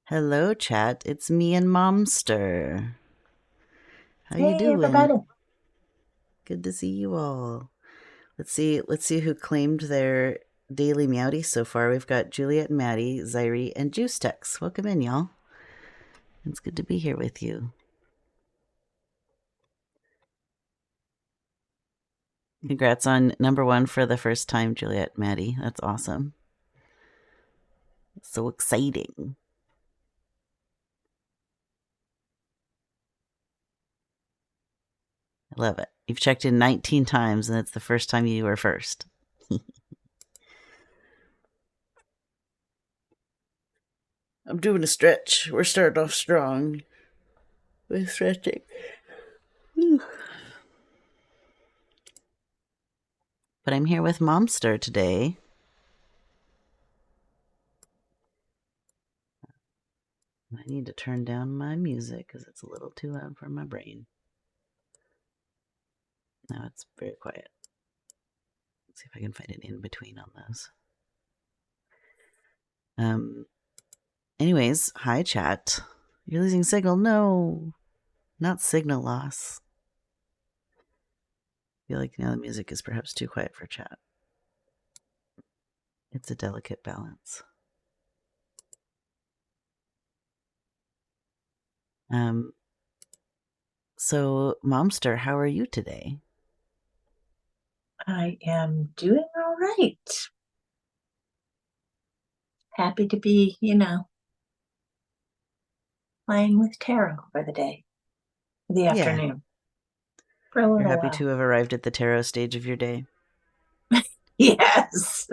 Hello, chat. It's me and Momster. How you Hey, doing? everybody. Good to see you all. Let's see who claimed their daily meowdy so far. We've got Juliet and Maddie, Zyri, and Juice Tex. Welcome in, y'all. It's good to be here with you. Congrats on number one for the first time, Juliet, Maddie. That's awesome. So exciting. I love it. You've checked in 19 times, and it's the first time you were first. I'm doing a stretch. We're starting off strong with stretching. But I'm here with Momster today. I need to turn down my music because it's a little too loud for my brain. Now it's very quiet. Let's see if I can find an in between on those. Anyways, hi chat. You're losing signal. No, not signal loss. I feel like now the music is perhaps too quiet for chat. It's a delicate balance. So Momster, how are you today? I am doing all right. Happy to be, playing with tarot for the day, the Yeah. afternoon, for a You're little happy while. to have arrived at the tarot stage of your day? Yes.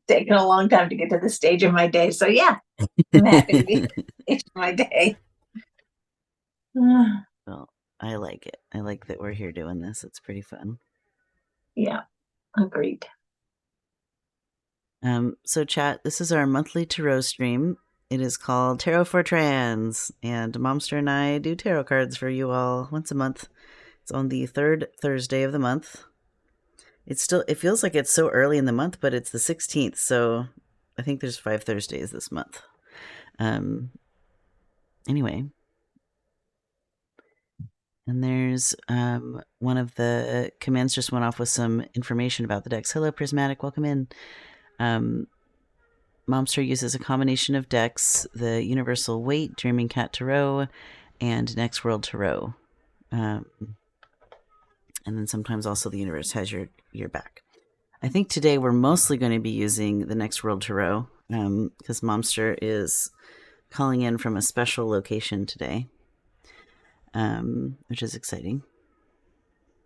Taken a long time to get to the stage of my day. So, yeah, I'm happy to be at the stage of my day. Well, I like it. I like that we're here doing this. It's pretty fun. Yeah, agreed. So chat, this is our monthly tarot stream. It is called Tarot4Trans, and Momster and I do tarot cards for you all once a month. It's on the third Thursday of the month. It feels like it's so early in the month, but it's the 16th, so I think there's 5 Thursdays this month. Anyway, and there's one of the commands just went off with some information about the decks. Hello, Prismatic, welcome in. Momster uses a combination of decks, the Universal Weight, Dreaming Cat Tarot, and Next World Tarot. And then sometimes also the universe has your back. I think today we're mostly going to be using the Next World Tarot because Momster is calling in from a special location today, which is exciting.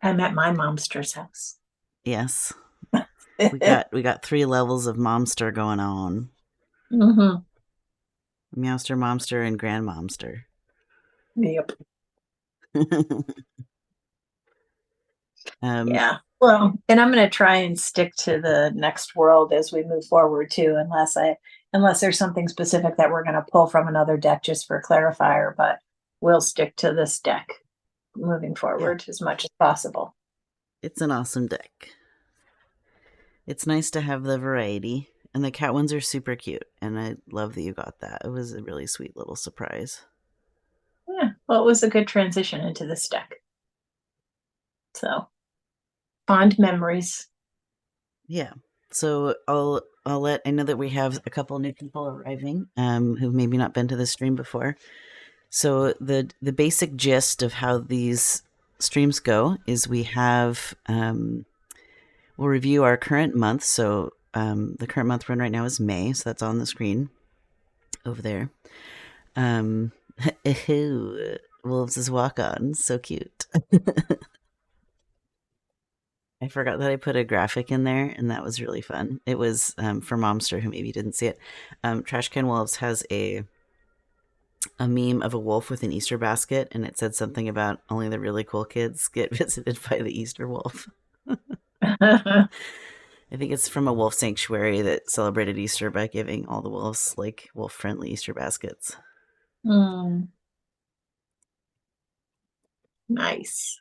I'm at my momster's house. Yes, we got 3 levels of Momster going on. Mm-hmm. Meowster, Momster, and Grand Momster. Yep. um, Yeah. Well, and I'm going to try and stick to the next world as we move forward too, unless there's something specific that we're going to pull from another deck just for clarifier, but we'll stick to this deck moving yeah, forward as much as possible. it's an awesome deck. It's nice to have the variety, and the cat ones are super cute, and I love that you got that. It was a really sweet little surprise. Yeah. Well, it was a good transition into this deck. So fond memories. Yeah. So I'll let I know that we have a couple new people arriving who've maybe not been to the stream before. So the basic gist of how these streams go is we'll review our current month. So the current month run right now is May, so that's on the screen over there. Wolves is walk on, so cute. I forgot that I put a graphic in there, and that was really fun. It was for Momster, who maybe didn't see it. Trash Can Wolves has a meme of a wolf with an Easter basket, and it said something about only the really cool kids get visited by the Easter wolf. I think it's from a wolf sanctuary that celebrated Easter by giving all the wolves like wolf-friendly Easter baskets. Nice.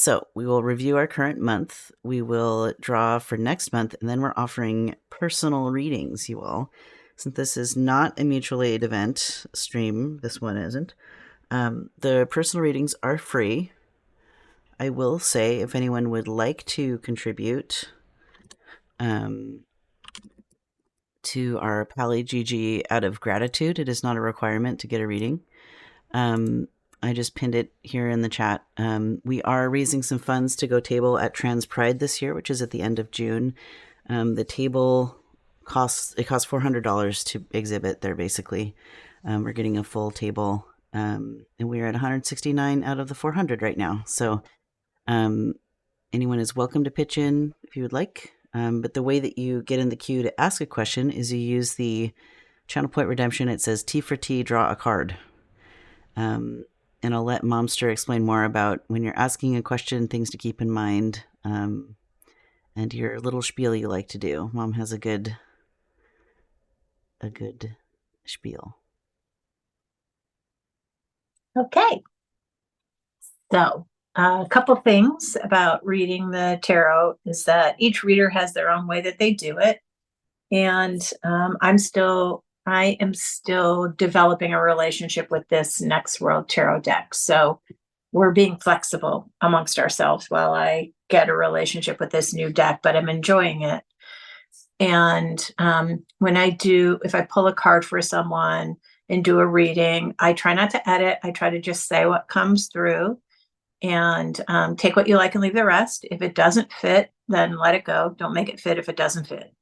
So we will review our current month. We will draw for next month, and then we're offering personal readings, you all. Since this is not a mutual aid event stream, this one isn't. The personal readings are free. I will say, if anyone would like to contribute to our Pally GG out of gratitude, it is not a requirement to get a reading. I just pinned it here in the chat. We are raising some funds to go table at Trans Pride this year, which is at the end of June. The table costs $400 to exhibit there. Basically, we're getting a full table, and we're at 169 out of the 400 right now. So, anyone is welcome to pitch in if you would like. But the way that you get in the queue to ask a question is you use the channel point redemption. It says T for T, draw a card. And I'll let Momster explain more about when you're asking a question, things to keep in mind, and your little spiel you like to do. Mom has a good spiel. Okay. So a couple things about reading the tarot is that each reader has their own way that they do it. And I am still developing a relationship with this Next World Tarot deck. So we're being flexible amongst ourselves while I get a relationship with this new deck, but I'm enjoying it. And if I pull a card for someone and do a reading, I try not to edit. I try to just say what comes through and take what you like and leave the rest. If it doesn't fit, then let it go. Don't make it fit if it doesn't fit.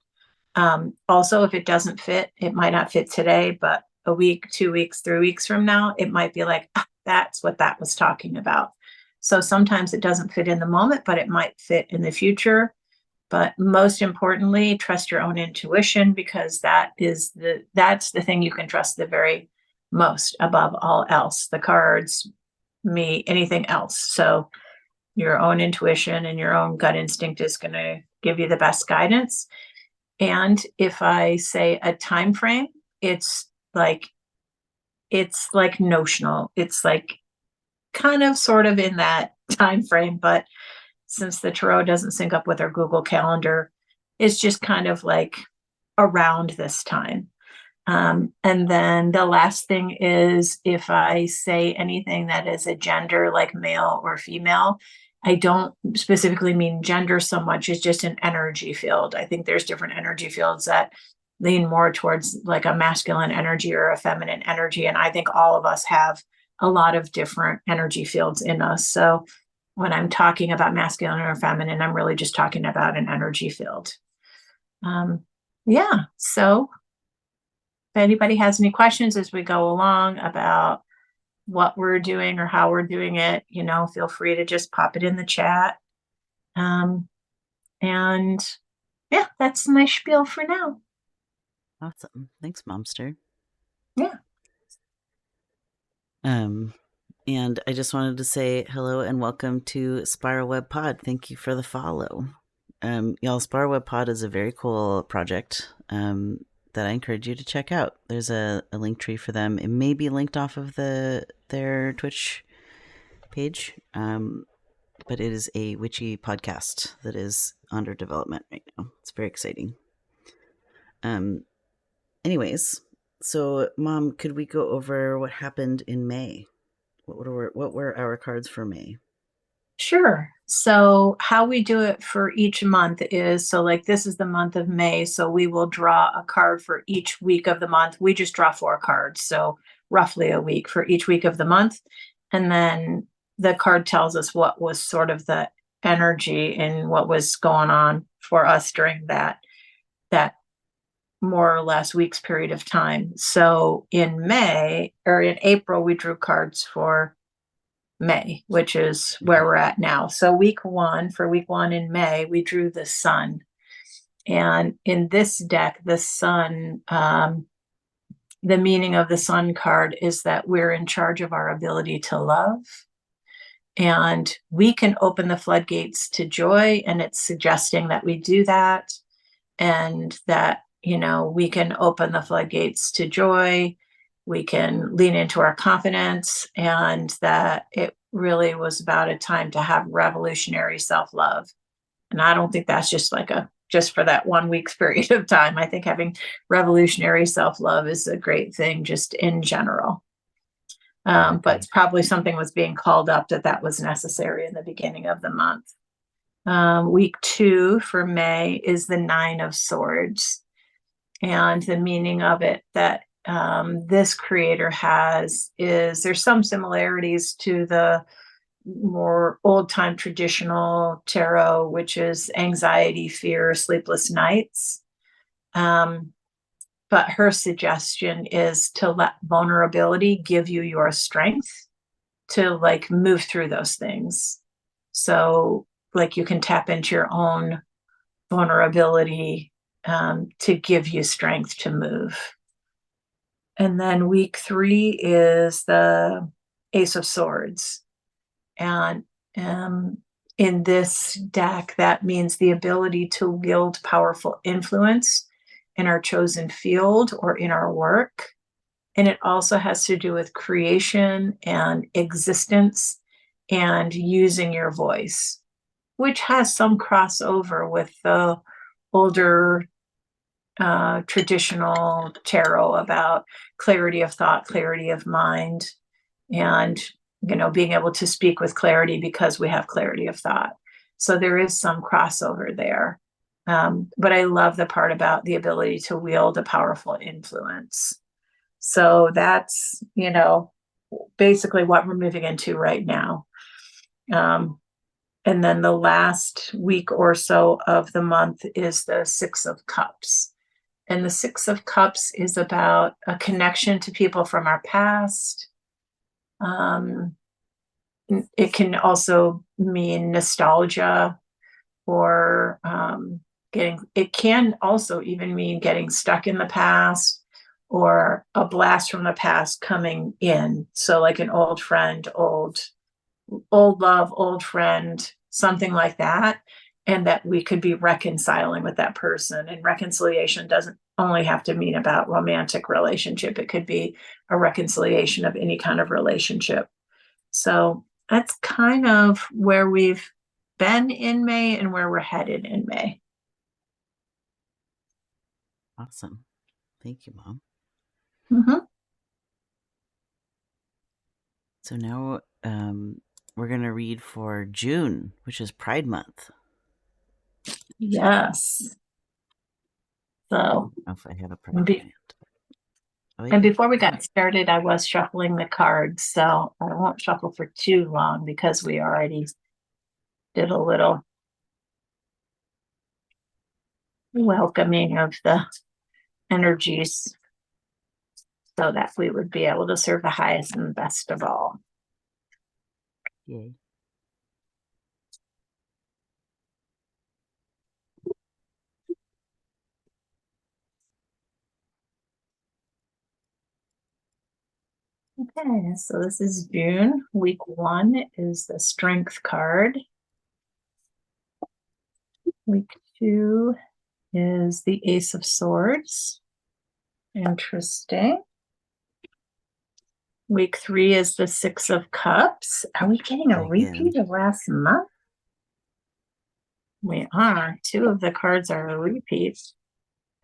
Also, if it doesn't fit, it might not fit today, but a week, 2 weeks, 3 weeks from now, it might be like, that's what that was talking about. So sometimes it doesn't fit in the moment, but it might fit in the future. But most importantly, trust your own intuition, because that's the thing you can trust the very most above all else. The cards, me, anything else. So your own intuition and your own gut instinct is going to give you the best guidance. And if I say a time frame, it's like notional. It's like kind of sort of in that time frame, but since the tarot doesn't sync up with our Google Calendar, it's just kind of like around this time. And then the last thing is, if I say anything that is a gender like male or female, I don't specifically mean gender so much as just an energy field. I think there's different energy fields that lean more towards like a masculine energy or a feminine energy. And I think all of us have a lot of different energy fields in us. So when I'm talking about masculine or feminine, I'm really just talking about an energy field. Yeah. So if anybody has any questions as we go along about what we're doing or how we're doing it, feel free to just pop it in the chat. And yeah, that's my spiel for now. Awesome. Thanks, Momster. Yeah. And I just wanted to say hello and welcome to Spiral Web Pod. Thank you for the follow. Y'all, Spiral Web Pod is a very cool project that I encourage you to check out. There's a link tree for them. It may be linked off of their Twitch page, but it is a witchy podcast that is under development right now. It's very exciting. Anyways, so Mom, could we go over what happened in May? What were our cards for May? Sure. So how we do it for each month is, so like this is the month of May, so we will draw a card for each week of the month. We just draw 4 cards, so roughly a week for each week of the month. And then the card tells us what was sort of the energy and what was going on for us during that more or less week's period of time. So in April, we drew cards for May, which is where we're at now. So week one in May, we drew the sun. And in this deck, the sun, the meaning of the sun card is that we're in charge of our ability to love. And we can open the floodgates to joy. And it's suggesting that we do that. And that, we can open the floodgates to joy. We can lean into our confidence, and that really was about a time to have revolutionary self-love. And I don't think that's just like just for that 1 week period of time. I think having revolutionary self-love is a great thing just in general. But it's probably something was being called up that was necessary in the beginning of the month. Week 2 for May is the 9 of Swords. And the meaning of it that this creator has is there's some similarities to the more old time traditional tarot, which is anxiety, fear, sleepless nights. But her suggestion is to let vulnerability give you your strength to like move through those things. So like you can tap into your own vulnerability to give you strength to move. And then week 3 is the Ace of Swords. And in this deck, that means the ability to wield powerful influence in our chosen field or in our work. And it also has to do with creation and existence and using your voice, which has some crossover with the older traditional tarot about clarity of thought, clarity of mind, and being able to speak with clarity because we have clarity of thought. So there is some crossover there. But I love the part about the ability to wield a powerful influence. So that's, basically what we're moving into right now. And then the last week or so of the month is the 6 of Cups. And the 6 of Cups is about a connection to people from our past. It can also mean nostalgia or it can also even mean getting stuck in the past or a blast from the past coming in. So like an old friend, old love, old friend, something like that. And that we could be reconciling with that person. And reconciliation doesn't only have to mean about romantic relationship. It could be a reconciliation of any kind of relationship. So that's kind of where we've been in May and where we're headed in May. Awesome. Thank you, Mom. Mm-hmm. So now we're going to read for June, which is Pride Month. Yes. So, I don't know if I have a Pride band. And before we got started, I was shuffling the cards, so I won't shuffle for too long because we already did a little welcoming of the energies so that we would be able to serve the highest and best of all. Yay. Okay, so this is June. Week 1 is the Strength card. Week 2 is the Ace of Swords. Interesting. Week 3 is the 6 of Cups. Are we getting a repeat of last month? We are. 2 of the cards are a repeat.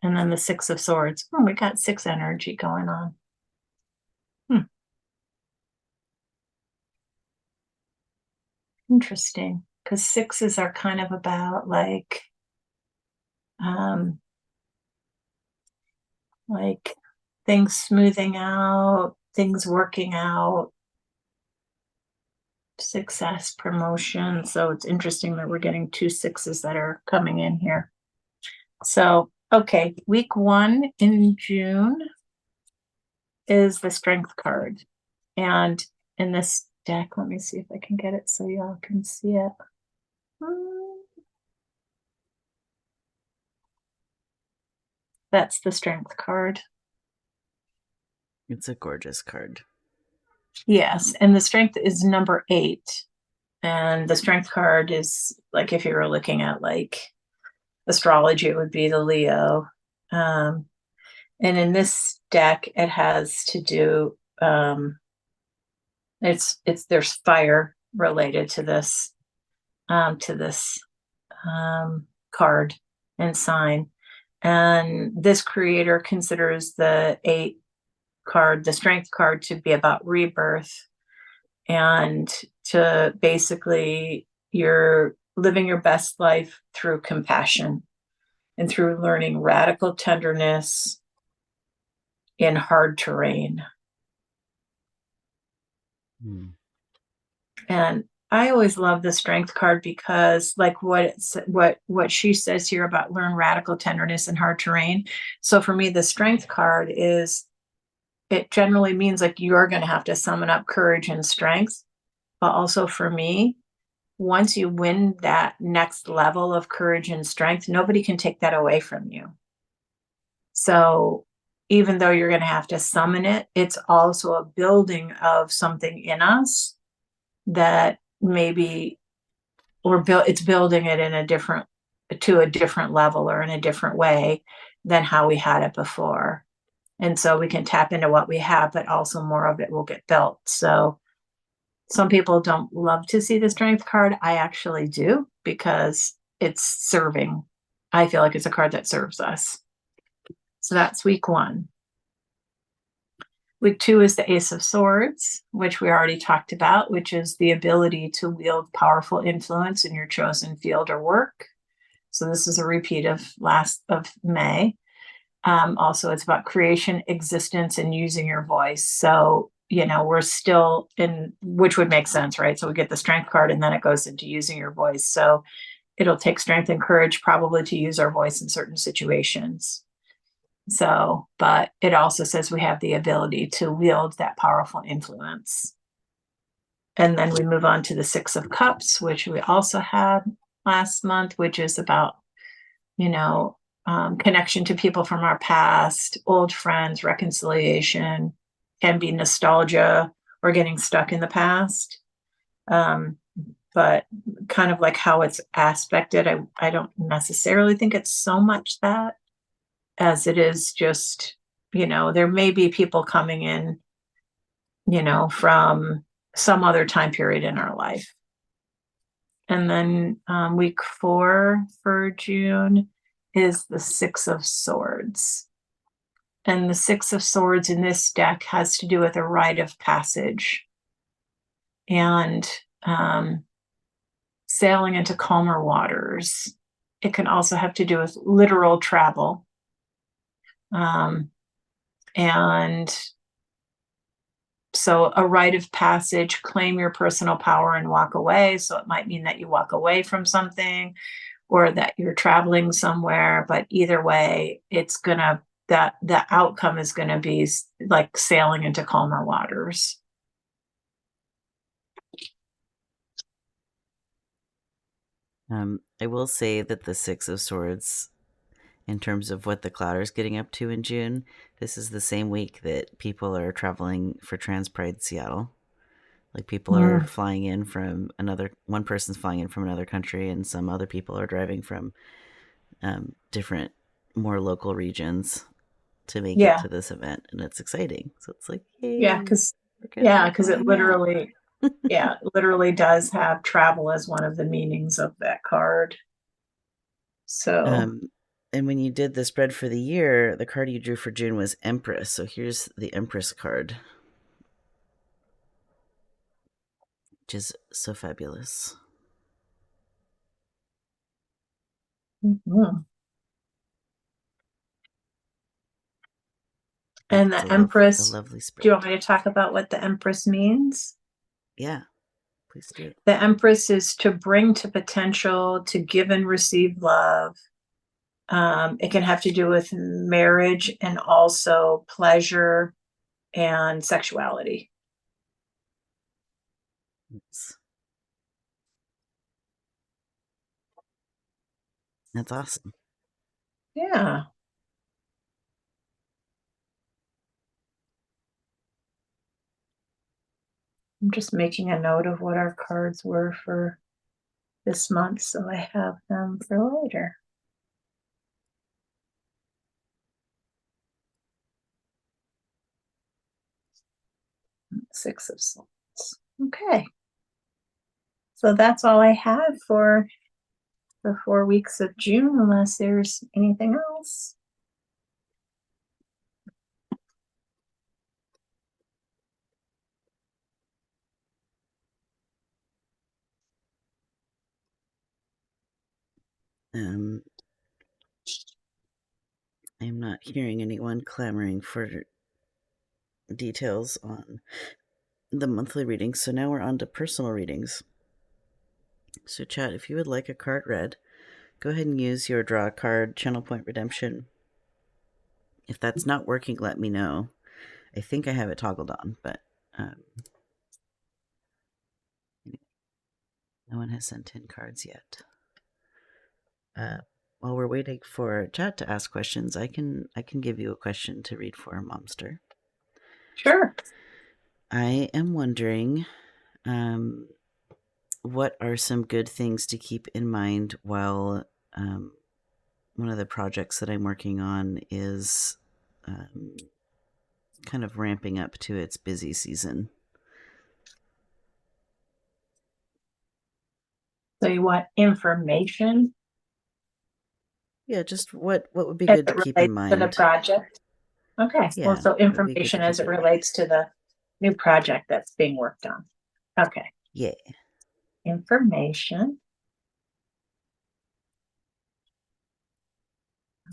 And then the 6 of Swords. Oh, we got 6 energy going on. Interesting. Because 6s are kind of about like things smoothing out, things working out, success, promotion. So it's interesting that we're getting 2 6s that are coming in here. So, okay, week 1 in June is the Strength card. And in this deck, let me see if I can get it so y'all can see it. That's the Strength card. It's a gorgeous card. Yes, and the Strength is number 8. And the Strength card is like if you were looking at like astrology, it would be the Leo. And in this deck, it has to do there's fire related to this card and sign. And this creator considers the 8 card, the strength card, to be about rebirth, and to basically you're living your best life through compassion and through learning radical tenderness in hard terrain. Hmm. And I always love the strength card because, like, what she says here about learn radical tenderness in hard terrain. So for me, the strength card is, it generally means like you're going to have to summon up courage and strength. But also for me, once you win that next level of courage and strength, nobody can take that away from you. So even though you're going to have to summon it, it's also a building of something in us that maybe it's building it in a different, to a different level or in a different way than how we had it before. And so we can tap into what we have, but also more of it will get built. So some people don't love to see the strength card. I actually do, because it's serving. I feel like it's a card that serves us. So that's week 1. Week 2 is the Ace of Swords, which we already talked about, which is the ability to wield powerful influence in your chosen field or work. So this is a repeat of May. Also, it's about creation, existence, and using your voice. So, we're still in, which would make sense, right? So we get the strength card and then it goes into using your voice. So it'll take strength and courage probably to use our voice in certain situations. So, but it also says we have the ability to wield that powerful influence. And then we move on to the 6 of Cups, which we also had last month, which is about, connection to people from our past, old friends, reconciliation, can be nostalgia or getting stuck in the past. But kind of like how it's aspected, I don't necessarily think it's so much that, as it is just, there may be people coming in, from some other time period in our life. And then week 4 for June is the 6 of Swords. And the 6 of Swords in this deck has to do with a rite of passage and sailing into calmer waters. It can also have to do with literal travel. And so a rite of passage, claim your personal power and walk away. So it might mean that you walk away from something or that you're traveling somewhere, but either way, it's gonna, that the outcome is gonna be like sailing into calmer waters. I will say that the 6 of Swords, in terms of what the Clouders getting up to in June, this is the same week that people are traveling for Trans Pride Seattle. Like people are flying in from one person's flying in from another country, and some other people are driving from different, more local regions to make it to this event, and it's exciting. So it's like, yay, because it out. literally does have travel as one of the meanings of that card. So and when you did the spread for the year, the card you drew for June was Empress. So here's the Empress card, which is so fabulous. And the Empress, a lovely spread. do you want me to talk about what the Empress means? Yeah, please do. The Empress is to bring to potential, to give and receive love. It can have to do with marriage and also pleasure and sexuality. Yes. That's awesome. Yeah. I'm just making a note of what our cards were for this month, so I have them for later. 6 of Swords. Okay. So that's all I have for the 4 weeks of June, unless there's anything else. I'm not hearing anyone clamoring for details on the monthly readings, so now we're on to personal readings. So chat, if you would like a card read, go ahead and use your draw card channel point redemption. If that's not working, let me know. I think I have it toggled on, but no one has sent in cards yet. While we're waiting for chat to ask questions, I can give you a question to read for Momster. Sure. I am wondering, what are some good things to keep in mind while one of the projects that I'm working on is kind of ramping up to its busy season. So you want information? Yeah, just what would be As good to it keep in relates to the mind. project? Okay, well, Yeah, so what would be good to information as keep it in mind. relates to the new project that's being worked on. Okay, Yeah. information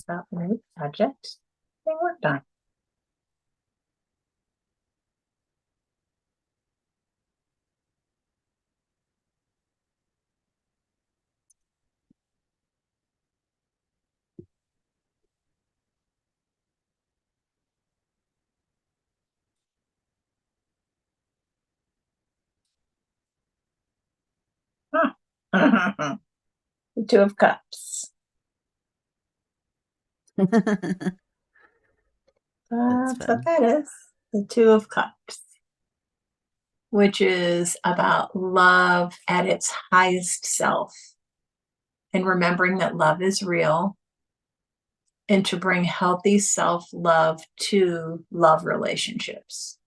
about the new project being worked on. Huh. The Two of Cups. That's That's what fun. that is. The Two of Cups, which is about love at its highest self and remembering that love is real and to bring healthy self-love to love relationships.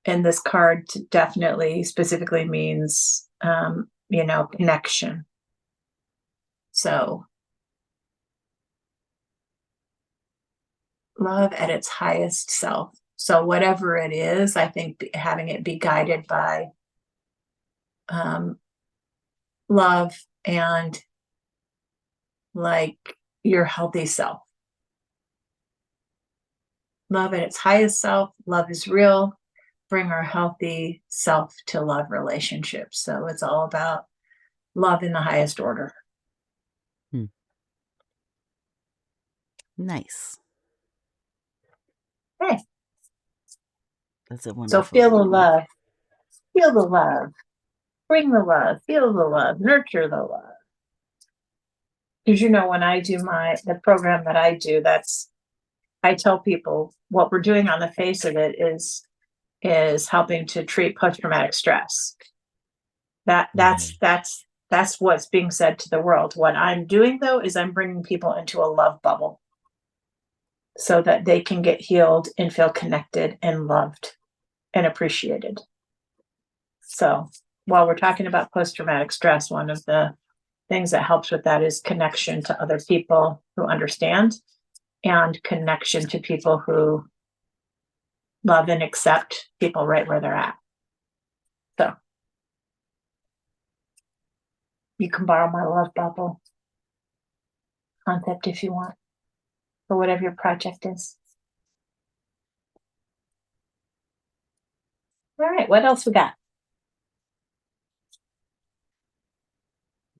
And this card definitely specifically means, connection. So love at its highest self. So whatever it is, I think having it be guided by love and like your healthy self. Love at its highest self. Love is real. Bring our healthy self to love relationships. So it's all about love in the highest order. Nice. Hey. That's a wonderful So feel the reading. love. Feel the love. Bring the love. Feel the love. Nurture the love. Because when I do the program that I do, I tell people what we're doing on the face of it is helping to treat post-traumatic stress. That's what's being said to the world. What I'm doing though is I'm bringing people into a love bubble so that they can get healed and feel connected and loved and appreciated. So while we're talking about post-traumatic stress, one of the things that helps with that is connection to other people who understand and connection to people who love and accept people right where they're at. So you can borrow my love bubble concept if you want, for whatever your project is. All right, what else we got?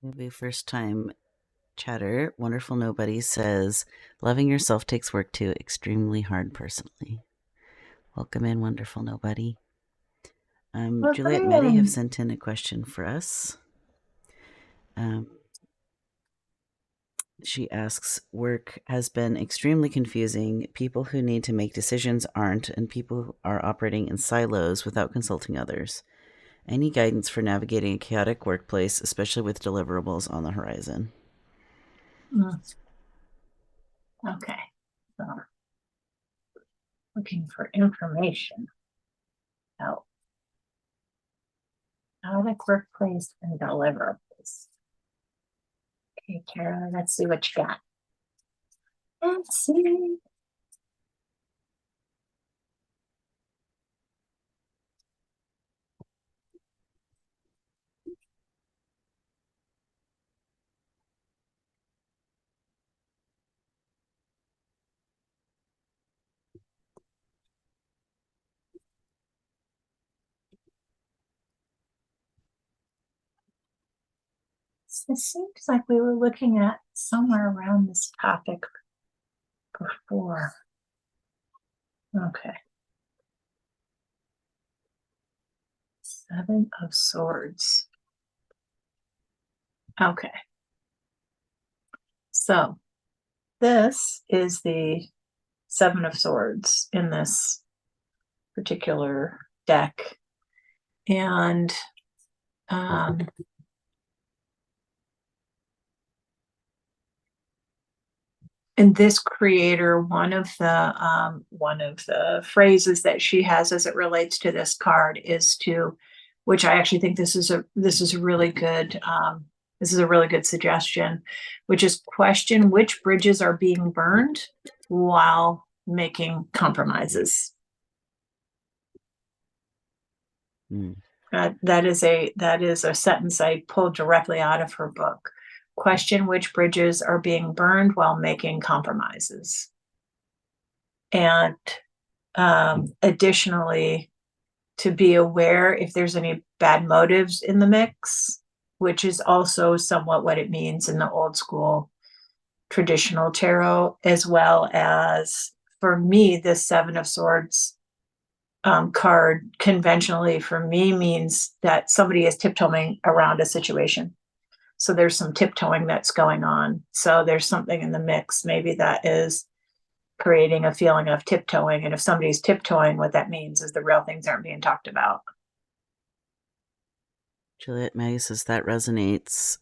Maybe first time chatter. Wonderful Nobody says, loving yourself takes work too. Extremely hard personally. Welcome in, Wonderful Nobody. Juliet and Maddie have sent in a question for us. She asks, work has been extremely confusing. People who need to make decisions aren't, and people who are operating in silos without consulting others. Any guidance for navigating a chaotic workplace, especially with deliverables on the horizon? Okay. So, looking for information. How product, workplace, and deliverables. Okay, Kara, let's see what you got. Let's see. So it seems like we were looking at somewhere around this topic before. Okay. Seven of Swords. Okay. So this is the Seven of Swords in this particular deck. And and this creator, one of the phrases that she has as it relates to this card is to, which I actually think this is a really good this is a really good suggestion, which is question which bridges are being burned while making compromises. That is a sentence I pulled directly out of her book. Question which bridges are being burned while making compromises. And additionally, to be aware if there's any bad motives in the mix, which is also somewhat what it means in the old school traditional tarot, as well as for me, the Seven of Swords card conventionally for me means that somebody is tiptoeing around a situation. So there's some tiptoeing that's going on. So there's something in the mix, maybe that is creating a feeling of tiptoeing. And if somebody's tiptoeing, what that means is the real things aren't being talked about. Juliet May says that resonates.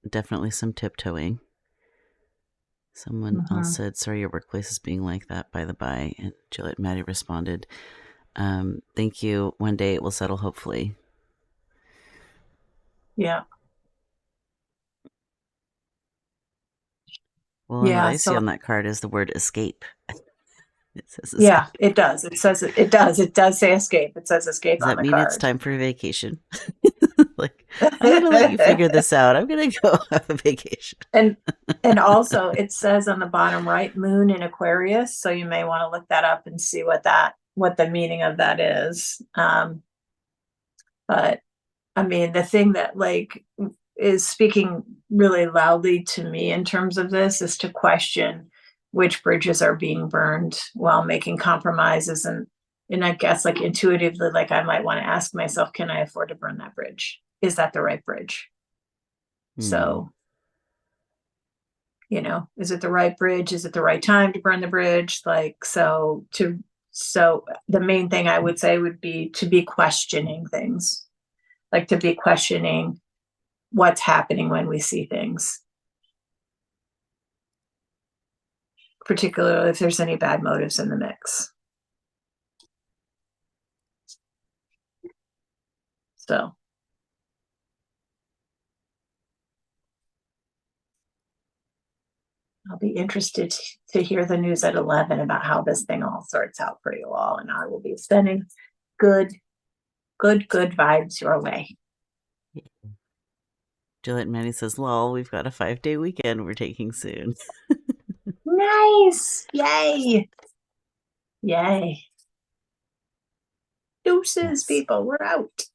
Definitely some tiptoeing. Someone else said, sorry, your workplace is being like that, by the by. And Juliet Maddie responded, thank you. One day it will settle, hopefully. Yeah. Well, and what I see on that card is the word escape. It says escape. Yeah, it does. It says it does. It does say escape. It says escape. Does that mean it's time for a vacation? Like, I'm gonna let you figure this out. I'm gonna go have a vacation. And also it says on the bottom right, moon in Aquarius. So you may want to look that up and see what the meaning of that is. But I mean, the thing that like is speaking really loudly to me in terms of this is to question which bridges are being burned while making compromises. And I guess like intuitively, like I might want to ask myself, can I afford to burn that bridge? Is that the right bridge? So, you know, is it the right bridge? Is it the right time to burn the bridge? Like, so the main thing I would say would be to be questioning things, like to be questioning what's happening when we see things, particularly if there's any bad motives in the mix. So I'll be interested to hear the news at 11 about how this thing all sorts out for you all. And I will be sending good vibes your way. Juliet Manny says, lol, we've got a 5-day weekend we're taking soon. Nice. Yay. Yay. Deuces, people. We're out.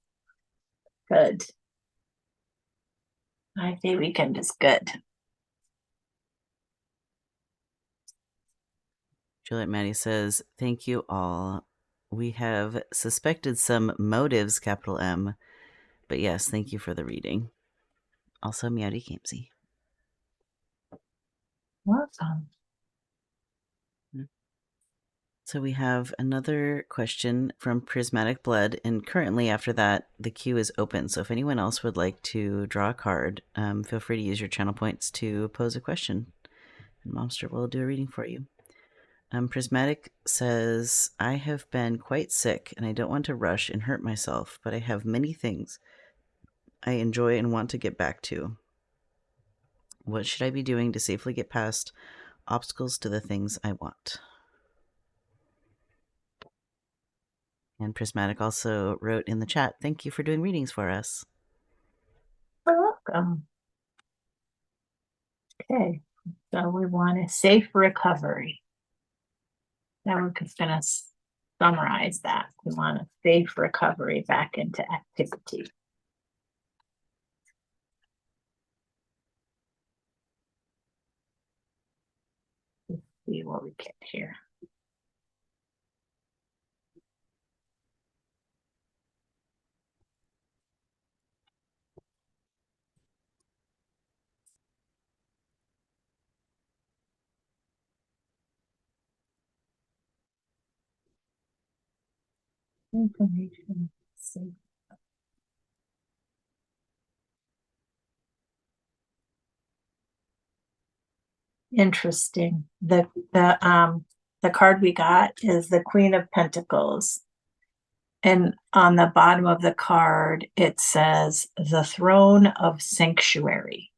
Good. 5-day weekend is good. Juliet Maddie says, thank you all. We have suspected some motives, capital M. But yes, thank you for the reading. Also, Meowdy Gamesy. Welcome. So we have another question from Prismatic Blood, and currently after that, the queue is open. So if anyone else would like to draw a card, feel free to use your channel points to pose a question. And Momster will do a reading for you. Prismatic says, I have been quite sick and I don't want to rush and hurt myself, but I have many things I enjoy and want to get back to. What should I be doing to safely get past obstacles to the things I want? And Prismatic also wrote in the chat, thank you for doing readings for us. You're welcome. Okay, so we want a safe recovery. Now we're just going to summarize that. We want a safe recovery back into activity. Let's see what we get here. Information. Safe. Interesting. The card we got is the Queen of Pentacles. And on the bottom of the card, it says the Throne of Sanctuary.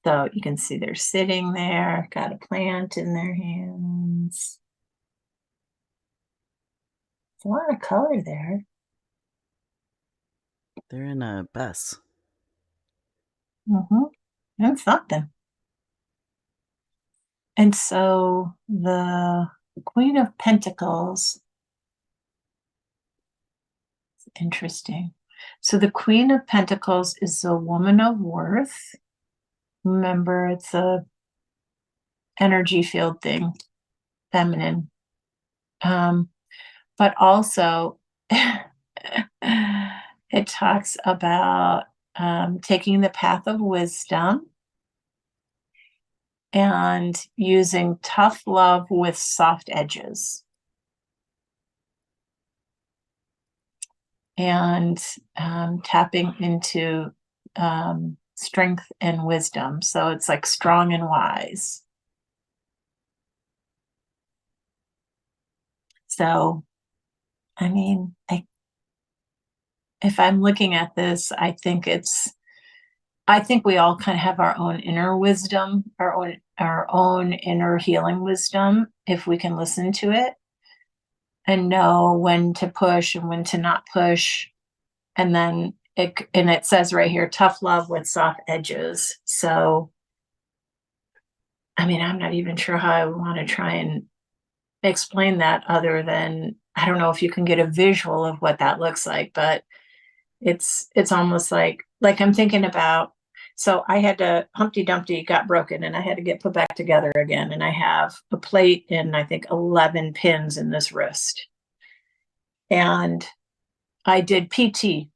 So you can see they're sitting there, got a plant in their hands. It's a lot of color there. They're in a bus. That's something. And so the Queen of Pentacles, interesting. So the Queen of Pentacles is a woman of worth. Remember, it's a energy field thing, feminine. But also it talks about taking the path of wisdom and using tough love with soft edges. And tapping into strength and wisdom. So it's like strong and wise. So, I mean, if I'm looking at this, I think we all kind of have our own inner wisdom, our own inner healing wisdom, if we can listen to it and know when to push and when to not push. And then it says right here, tough love with soft edges. So, I mean, I'm not even sure how I want to try and explain that other than, I don't know if you can get a visual of what that looks like, but it's almost like I'm thinking about, so I had to, Humpty Dumpty got broken and I had to get put back together again. And I have a plate and I think 11 pins in this wrist. And I did PT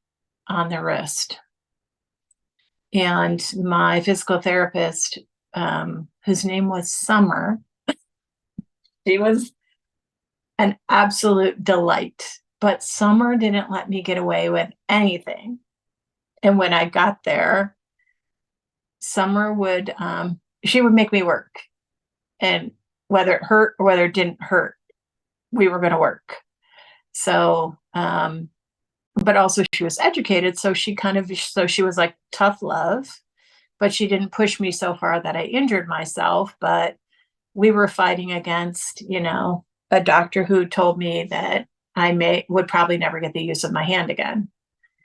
on the wrist. And my physical therapist, whose name was Summer, she was an absolute delight. But Summer didn't let me get away with anything. And when I got there, Summer would, she would make me work. And whether it hurt or whether it didn't hurt, we were going to work. So, but also she was educated. So she was like tough love, but she didn't push me so far that I injured myself. But we were fighting against, a doctor who told me that I would probably never get the use of my hand again,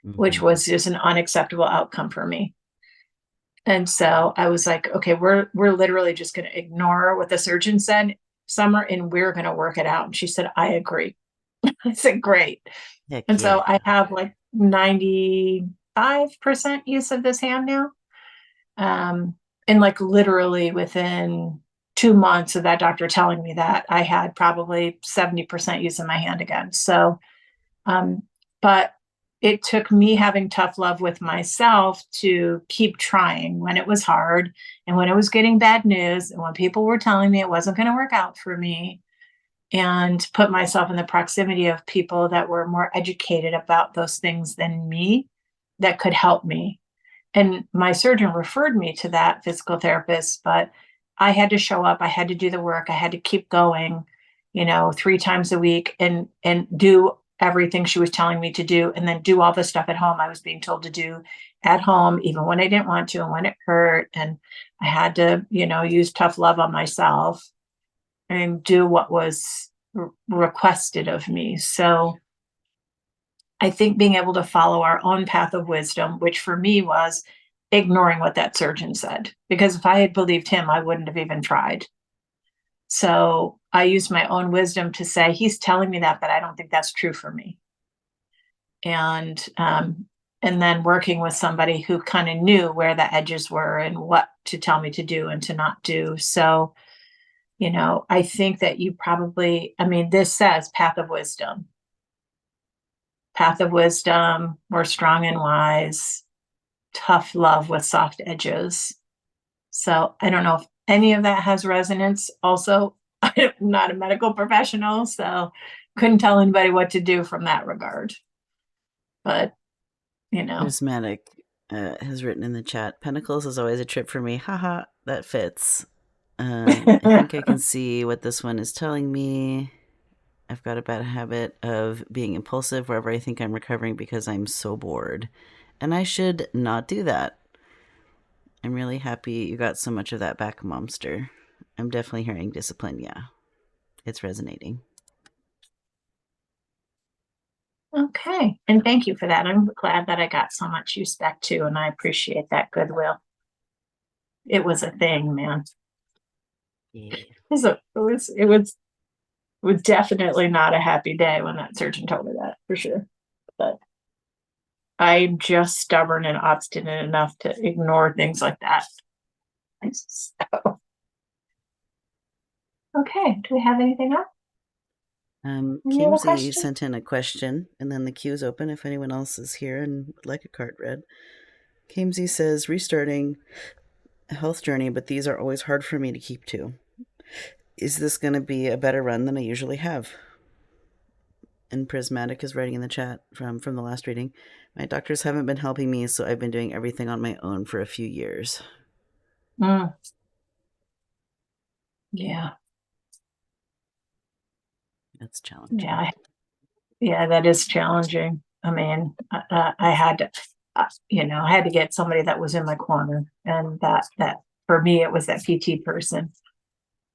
which was just an unacceptable outcome for me. And so I was like, okay, we're literally just going to ignore what the surgeon said, Summer, and we're going to work it out. And she said, I agree. I said, great. Heck and yeah. so I have like 95% use of this hand now. And like literally within 2 months of that doctor telling me that, I had probably 70% use of my hand again. So, but it took me having tough love with myself to keep trying when it was hard and when it was getting bad news and when people were telling me it wasn't going to work out for me, and put myself in the proximity of people that were more educated about those things than me that could help me. And my surgeon referred me to that physical therapist, but I had to show up, I had to do the work, I had to keep going, 3 times a week and do everything she was telling me to do, and then do all the stuff at home I was being told to do at home, even when I didn't want to and when it hurt. And I had to, use tough love on myself and do what was requested of me. So I think being able to follow our own path of wisdom, which for me was ignoring what that surgeon said, because if I had believed him, I wouldn't have even tried. So I used my own wisdom to say, he's telling me that, but I don't think that's true for me. And then working with somebody who kind of knew where the edges were and what to tell me to do and to not do. So, I think that you probably, this says path of wisdom. Path of wisdom, we're strong and wise, tough love with soft edges. So I don't know if any of that has resonance. Also, I'm not a medical professional, so couldn't tell anybody what to do from that regard. But, Prismatic has written in the chat, Pentacles is always a trip for me. Haha, that fits. I think I can see what this one is telling me. I've got a bad habit of being impulsive wherever I think I'm recovering because I'm so bored. And I should not do that. I'm really happy you got so much of that back, Momster. I'm definitely hearing discipline, yeah. It's resonating. Okay. And thank you for that. I'm glad that I got so much use back too, and I appreciate that goodwill. It was a thing, man. Yeah. It was definitely not a happy day when that surgeon told me that, for sure. But I'm just stubborn and obstinate enough to ignore things like that. So, okay. Do we have anything else? Kimsey sent in a question, and then the queue's open if anyone else is here and would like a card read. Kimsey says, restarting a health journey, but these are always hard for me to keep to. Is this going to be a better run than I usually have? And Prismatic is writing in the chat from the last reading. My doctors haven't been helping me, so I've been doing everything on my own for a few years. Yeah. That's challenging. Yeah, that is challenging. I mean, I had to, I had to get somebody that was in my corner, and that for me, it was that PT person.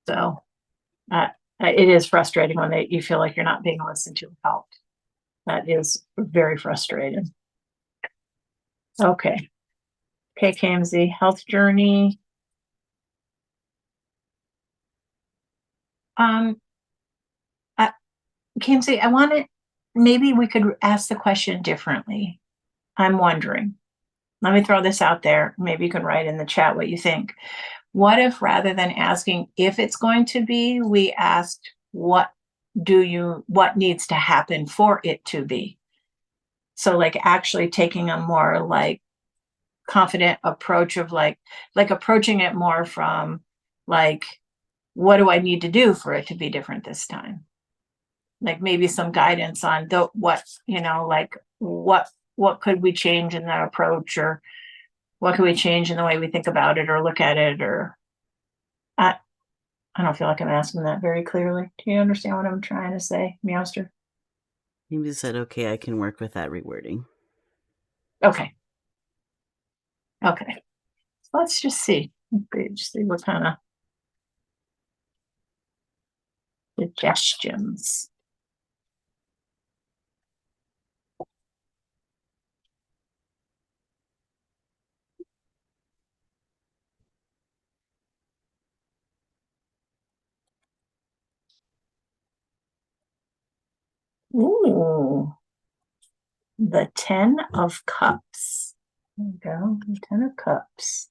So, it is frustrating when you feel like you're not being listened to and helped. That is very frustrating. Okay. KMZ health journey. KMZ, I want to, maybe we could ask the question differently. I'm wondering. Let me throw this out there. Maybe you can write in the chat what you think. What if rather than asking if it's going to be, we asked what needs to happen for it to be? So like actually taking a more like confident approach of like approaching it more from like, what do I need to do for it to be different this time? Like maybe some guidance on what could we change in that approach, or what can we change in the way we think about it or look at it? Or I don't feel like I'm asking that very clearly. Do you understand what I'm trying to say, Meowster? You said, okay, I can work with that rewording. Okay. Okay. Let's just see. Let's see what kind of suggestions. Ooh, the 10 of Cups. There you go, the 10 of Cups.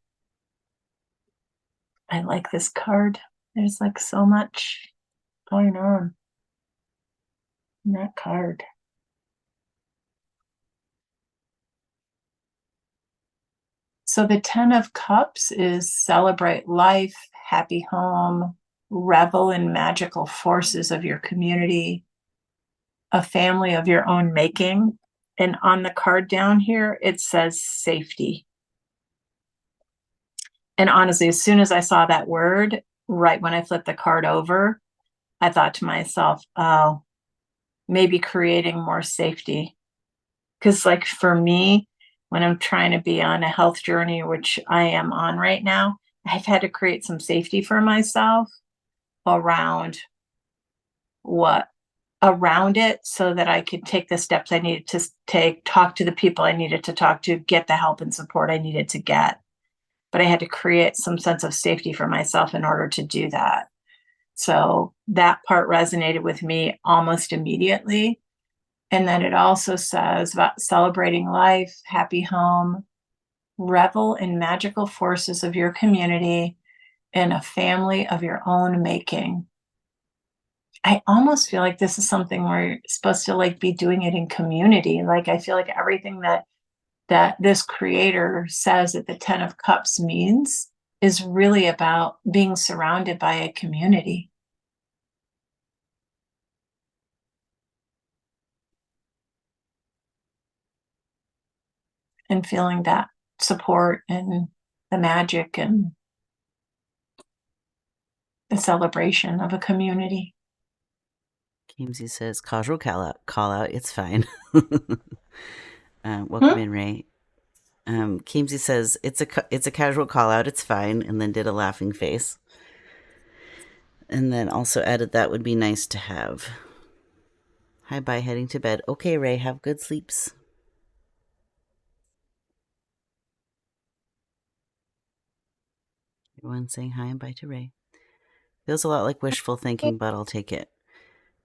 I like this card. There's like so much going on in that card. So the 10 of Cups is celebrate life, happy home, revel in magical forces of your community, a family of your own making. And on the card down here, it says safety. And honestly, as soon as I saw that word, right when I flipped the card over, I thought to myself, oh, maybe creating more safety. Because, like, for me, when I'm trying to be on a health journey, which I am on right now, I've had to create some safety for myself around what around it so that I could take the steps I needed to take, talk to the people I needed to talk to, get the help and support I needed to get. But I had to create some sense of safety for myself in order to do that. So that part resonated with me almost immediately. And then it also says about celebrating life, happy home, revel in magical forces of your community, and a family of your own making. I almost feel like this is something we're supposed to like be doing it in community. Like I feel like everything that this creator says that the 10 of cups means is really about being surrounded by a community. And feeling that support and the magic and the celebration of a community. Kimsey says, casual call out, it's fine. Welcome in, Ray. Kimsey says, it's a casual call out, it's fine, and then did a laughing face. And then also added, that would be nice to have. Hi, bye, heading to bed. Okay, Ray, have good sleeps. Everyone saying hi and bye to Ray. Feels a lot like wishful thinking, but I'll take it.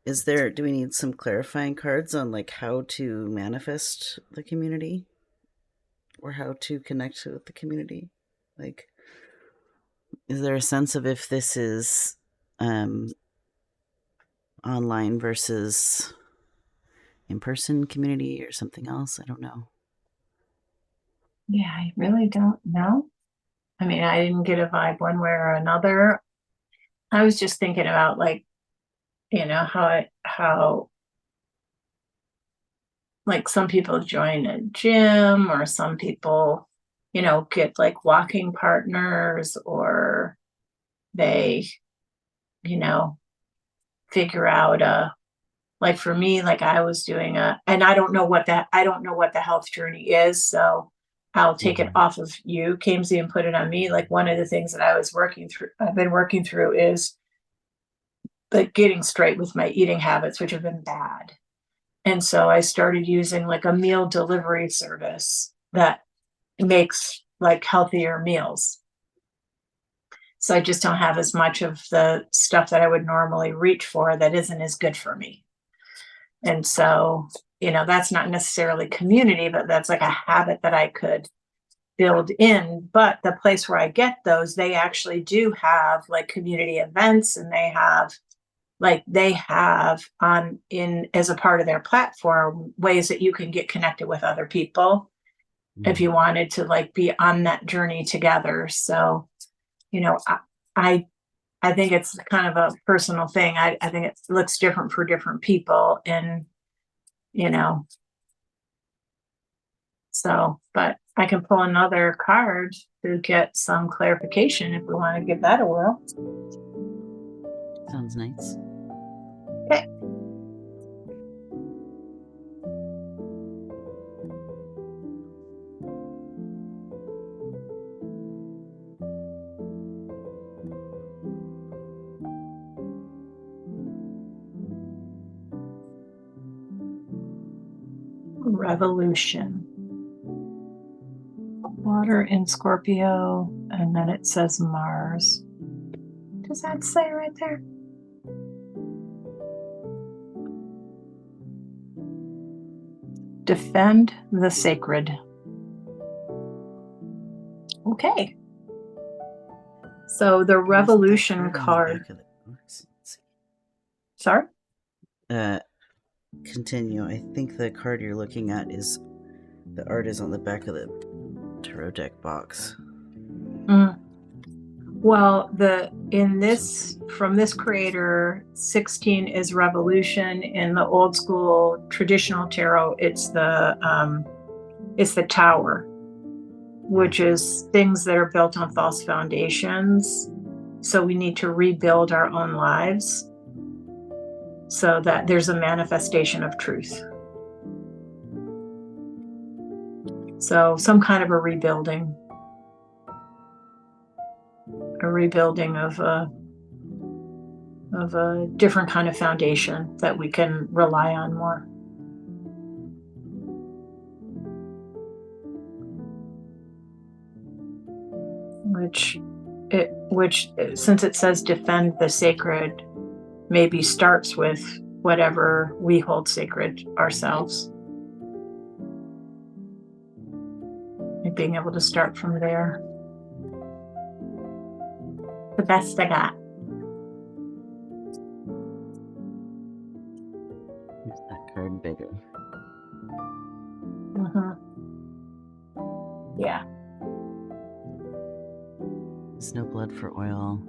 Do we need some clarifying cards on like how to manifest the community? Or how to connect with the community? Like, is there a sense of if this is online versus in-person community or something else? I don't know. Yeah, I really don't know. I mean, I didn't get a vibe one way or another. I was just thinking about like, how like some people join a gym or some people, get like walking partners or they, you know, figure out like for me, like I was doing and I don't know what the health journey is. So I'll take it off of you, Kamsey, and put it on me. Like one of the things that I've been working through is like getting straight with my eating habits, which have been bad. And so I started using like a meal delivery service that makes like healthier meals. So I just don't have as much of the stuff that I would normally reach for that isn't as good for me. And so, that's not necessarily community, but that's like a habit that I could build in. But the place where I get those, they actually do have like community events, and they have on in as a part of their platform ways that you can get connected with other people if you wanted to like be on that journey together. So, I I think it's kind of a personal thing. I think it looks different for different people, and so, but I can pull another card to get some clarification if we want to give that a whirl. Sounds nice. Okay. Revolution. Water in Scorpio, and then it says Mars. Does that say right there? Defend the sacred. Okay. So the Revolution card. Sorry? Continue. I think the card you're looking at is the art is on the back of the tarot deck box. Well, from this creator, 16 is revolution. In the old school traditional tarot, it's the tower. which is things that are built on false foundations. So we need to rebuild our own lives so that there's a manifestation of truth. So some kind of a rebuilding of a different kind of foundation that we can rely on more. Which since it says defend the sacred, maybe starts with whatever we hold sacred ourselves. And being able to start from there. The best I got. Is that card bigger? Yeah. There's no blood for oil.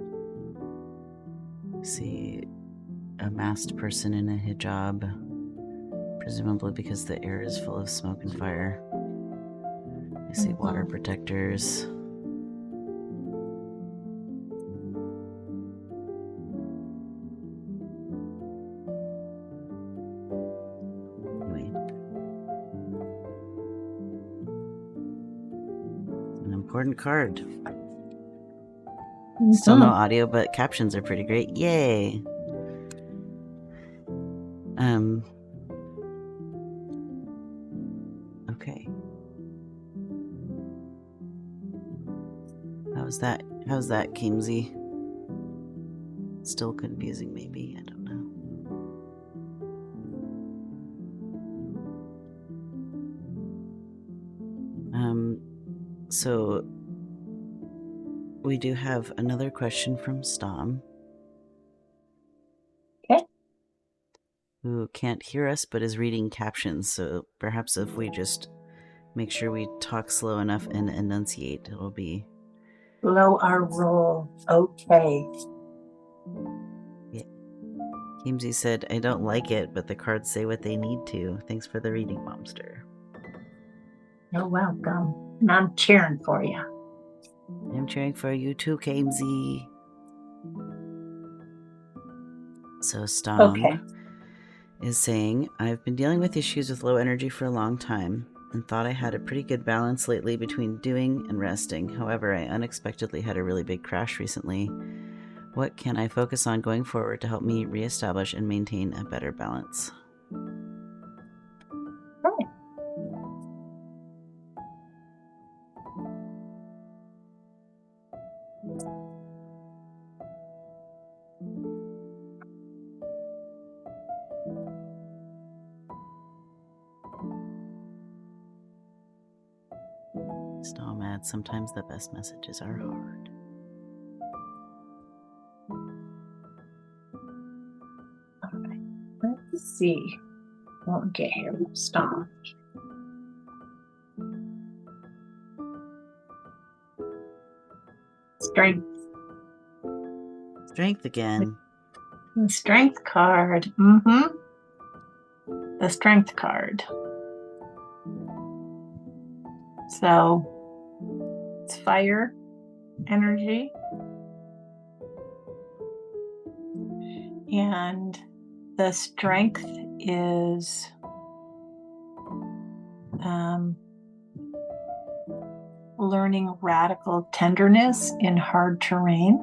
I see a masked person in a hijab, presumably because the air is full of smoke and fire. I see water protectors. An important card. Still no audio, but captions are pretty great. Yay! Okay. How's that, Kimsey? Still confusing, maybe. I don't know. So we do have another question from Stom. Okay. Who can't hear us but is reading captions, so perhaps if we just make sure we talk slow enough and enunciate, it'll be... Slow our roll. Okay. Yeah. Kimsey said, I don't like it, but the cards say what they need to. Thanks for the reading, Momster. You're welcome. And I'm cheering for you. I'm cheering for you too, Kimsey. So Stom is saying, I've been dealing with issues with low energy for a long time and thought I had a pretty good balance lately between doing and resting. However, I unexpectedly had a really big crash recently. What can I focus on going forward to help me reestablish and maintain a better balance? Right. Stom adds, sometimes the best messages are hard. Okay. Let's see. Won't get here. Stop. Strength. Strength again. The strength card. The strength card. So it's fire energy. And the strength is learning radical tenderness in hard terrain.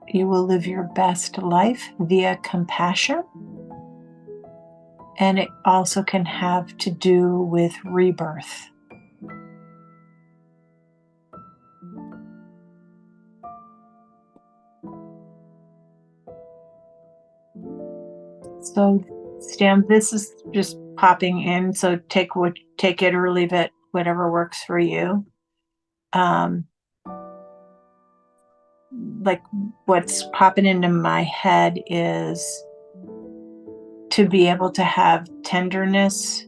You will live your best life via compassion. And it also can have to do with rebirth. So, Stan, this is just popping in. So take it or leave it, whatever works for you. Like what's popping into my head is to be able to have tenderness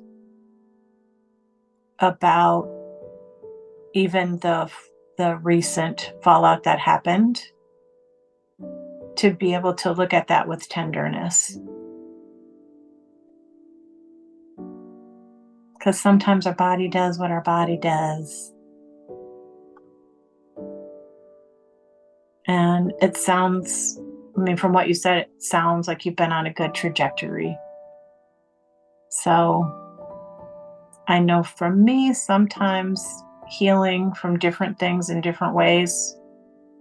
about even the recent fallout that happened, to be able to look at that with tenderness. Because sometimes our body does what our body does. And it sounds, I mean, from what you said, it sounds like you've been on a good trajectory. So I know for me, sometimes healing from different things in different ways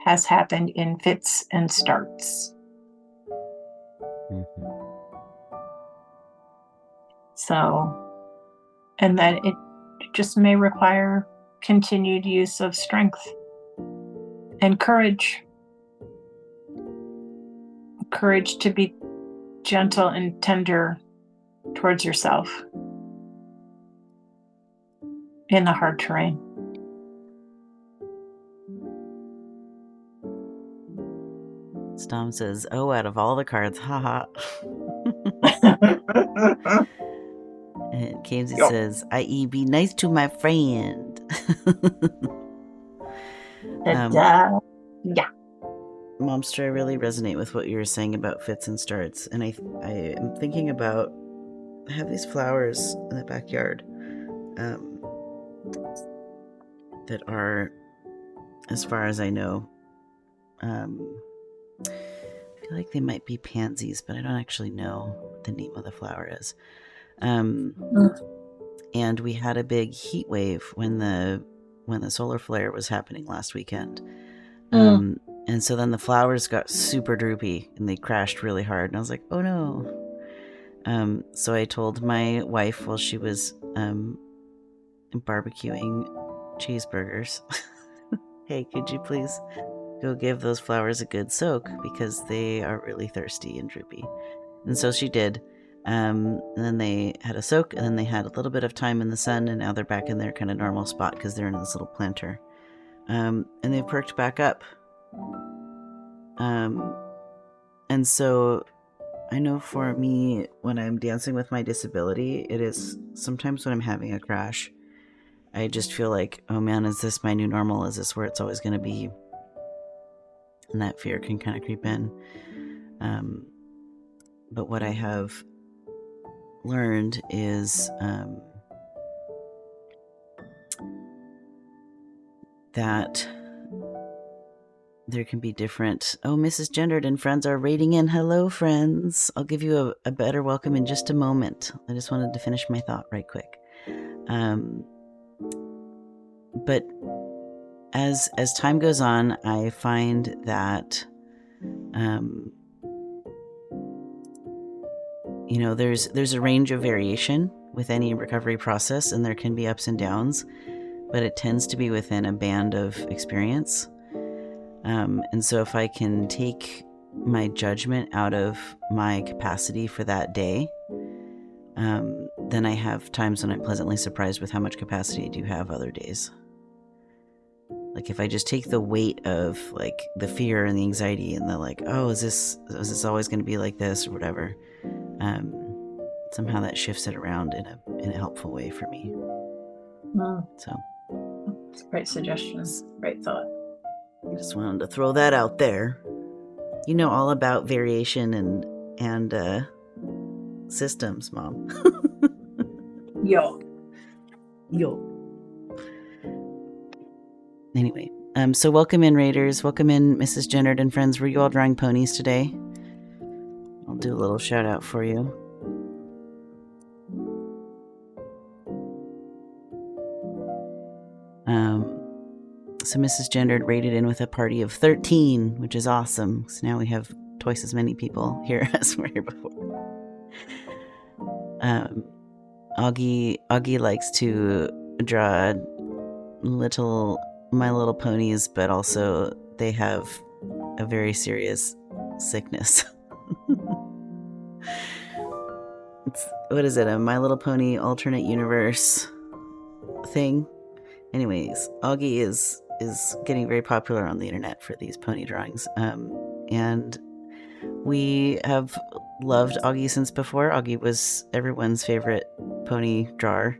has happened in fits and starts. Mm-hmm. So, and that it just may require continued use of strength and courage. Courage to be gentle and tender towards yourself in the hard terrain. Stom says, "Oh, out of all the cards, haha." And Kamesy says, "I.e., be nice to my friend." Yeah. Momster, I really resonate with what you were saying about fits and starts, and I am thinking about, I have these flowers in the backyard that are, as far as I know, I feel like they might be pansies, but I don't actually know what the name of the flower is. And we had a big heat wave when the solar flare was happening last weekend. And so then the flowers got super droopy and they crashed really hard. And I was like, oh no. So I told my wife while she was barbecuing cheeseburgers, hey, could you please go give those flowers a good soak because they are really thirsty and droopy. And so she did. And then they had a soak, and then they had a little bit of time in the sun, and now they're back in their kind of normal spot because they're in this little planter. And they've perked back up. And so I know for me, when I'm dancing with my disability, it is sometimes when I'm having a crash, I just feel like, oh man, is this my new normal? Is this where it's always going to be? And that fear can kind of creep in. But what I have learned is that there can be different... Oh, Mrs. Gendered and friends are raiding in. Hello, friends. I'll give you a better welcome in just a moment. I just wanted to finish my thought right quick. But as time goes on, I find that there's a range of variation with any recovery process, and there can be ups and downs, but it tends to be within a band of experience. And so if I can take my judgment out of my capacity for that day, then I have times when I'm pleasantly surprised with how much capacity I do have other days. Like if I just take the weight of like the fear and the anxiety and the like, oh, is this always going to be like this or whatever? Somehow that shifts it around in a helpful way for me. So it's a great suggestion. Great thought. I just wanted to throw that out there. You know all about variation and systems, Mom. Yo. Anyway, so welcome in, Raiders. Welcome in, Mrs. Gendered and friends. Were you all drawing ponies today? I'll do a little shout out for you. So Mrs. Gendered raided in with a party of 13, which is awesome. So now we have twice as many people here as were here before. Augie likes to draw My Little Ponies, but also they have a very serious sickness. What is it? A My Little Pony alternate universe thing? Anyways, Augie is getting very popular on the internet for these pony drawings. And we have loved Augie since before. Augie was everyone's favorite pony drawer.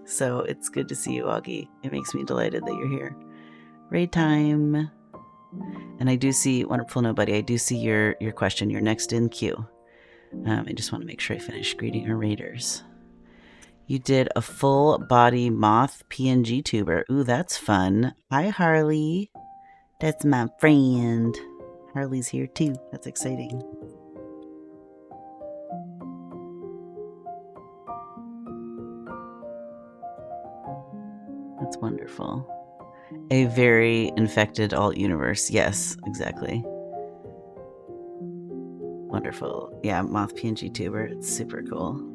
So it's good to see you, Augie. It makes me delighted that you're here. Raid time. And I do see, wonderful nobody, I do see your question. You're next in queue. I just want to make sure I finish greeting our raiders. You did a full body moth PNG tuber. Ooh, that's fun. Hi, Harley. That's my friend. Harley's here too. That's exciting. That's wonderful. A very infected alt universe. Yes, exactly. Wonderful. Yeah, moth PNG tuber. It's super cool.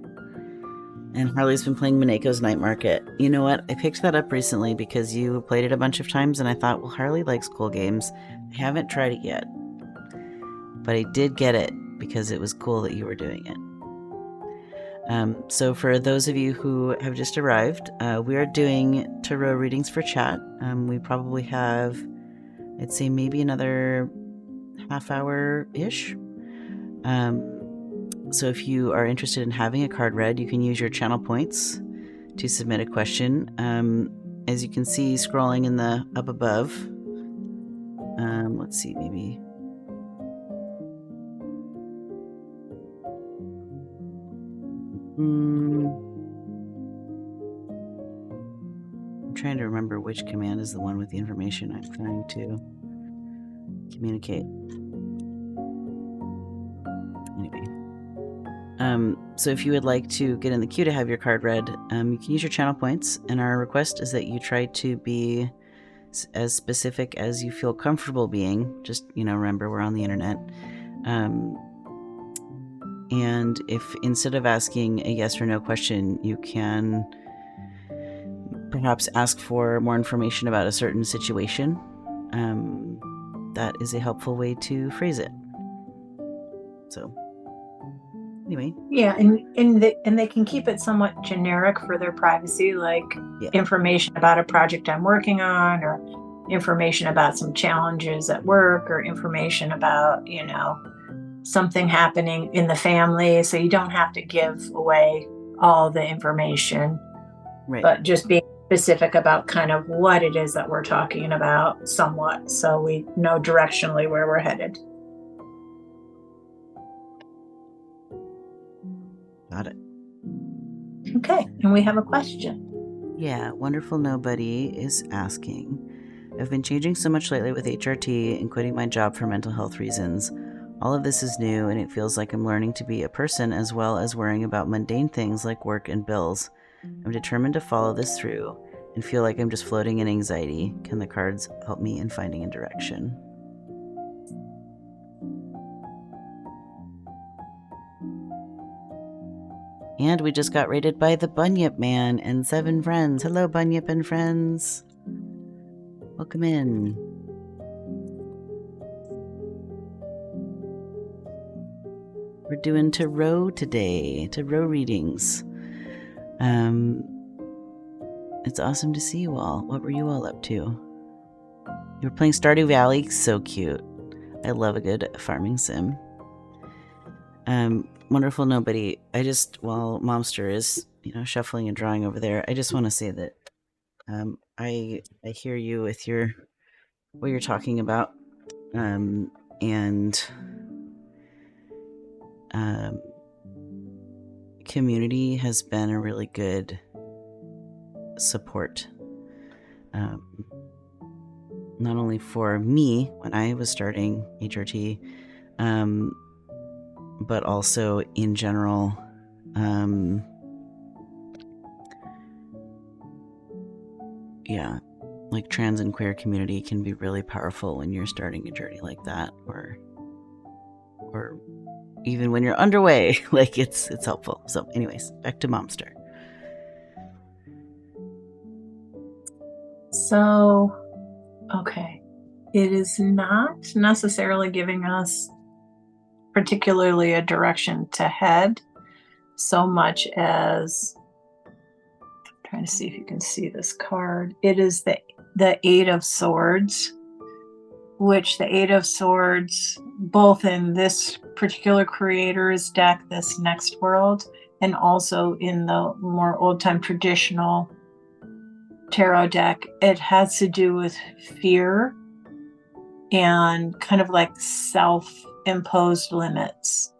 And Harley's been playing Mineko's Night Market. You know what? I picked that up recently because you played it a bunch of times, and I thought, well, Harley likes cool games. I haven't tried it yet, but I did get it because it was cool that you were doing it. So for those of you who have just arrived, we are doing tarot readings for chat. We probably have, I'd say, maybe another half hour-ish. So if you are interested in having a card read, you can use your channel points to submit a question. As you can see scrolling in the up above, let's see, maybe... I'm trying to remember which command is the one with the information I'm trying to communicate. Anyway. So if you would like to get in the queue to have your card read, you can use your channel points, and our request is that you try to be as specific as you feel comfortable being. Just, remember, we're on the internet. And if instead of asking a yes or no question, you can perhaps ask for more information about a certain situation, that is a helpful way to phrase it. So anyway. Yeah, and they can keep it somewhat generic for their privacy, like information about a project I'm working on, or information about some challenges at work, or information about, something happening in the family. So you don't have to give away all the information, right, but just being specific about kind of what it is that we're talking about somewhat, so we know directionally where we're headed. Got it. Okay, and we have a question. Yeah, Wonderful Nobody is asking, I've been changing so much lately with HRT and quitting my job for mental health reasons. All of this is new, and it feels like I'm learning to be a person as well as worrying about mundane things like work and bills. I'm determined to follow this through and feel like I'm just floating in anxiety. Can the cards help me in finding a direction? And we just got rated by the Bunyip Man and 7 friends. Hello, Bunyip and friends. Welcome in. We're doing tarot today, tarot readings. It's awesome to see you all. What were you all up to? You were playing Stardew Valley? So cute. I love a good farming sim. Wonderful Nobody. While Momster is, shuffling and drawing over there, I just want to say that I hear you with what you're talking about. And community has been a really good support, not only for me when I was starting HRT, but also in general. Like trans and queer community can be really powerful when you're starting a journey like that, or even when you're underway. Like it's helpful. So anyways, back to Momster. So, okay. It is not necessarily giving us particularly a direction to head, so much as, I'm trying to see if you can see this card. It is the 8 of Swords, which the 8 of Swords, both in this particular creator's deck, this Next World, and also in the more old-time traditional tarot deck, it has to do with fear and kind of like self-imposed limits.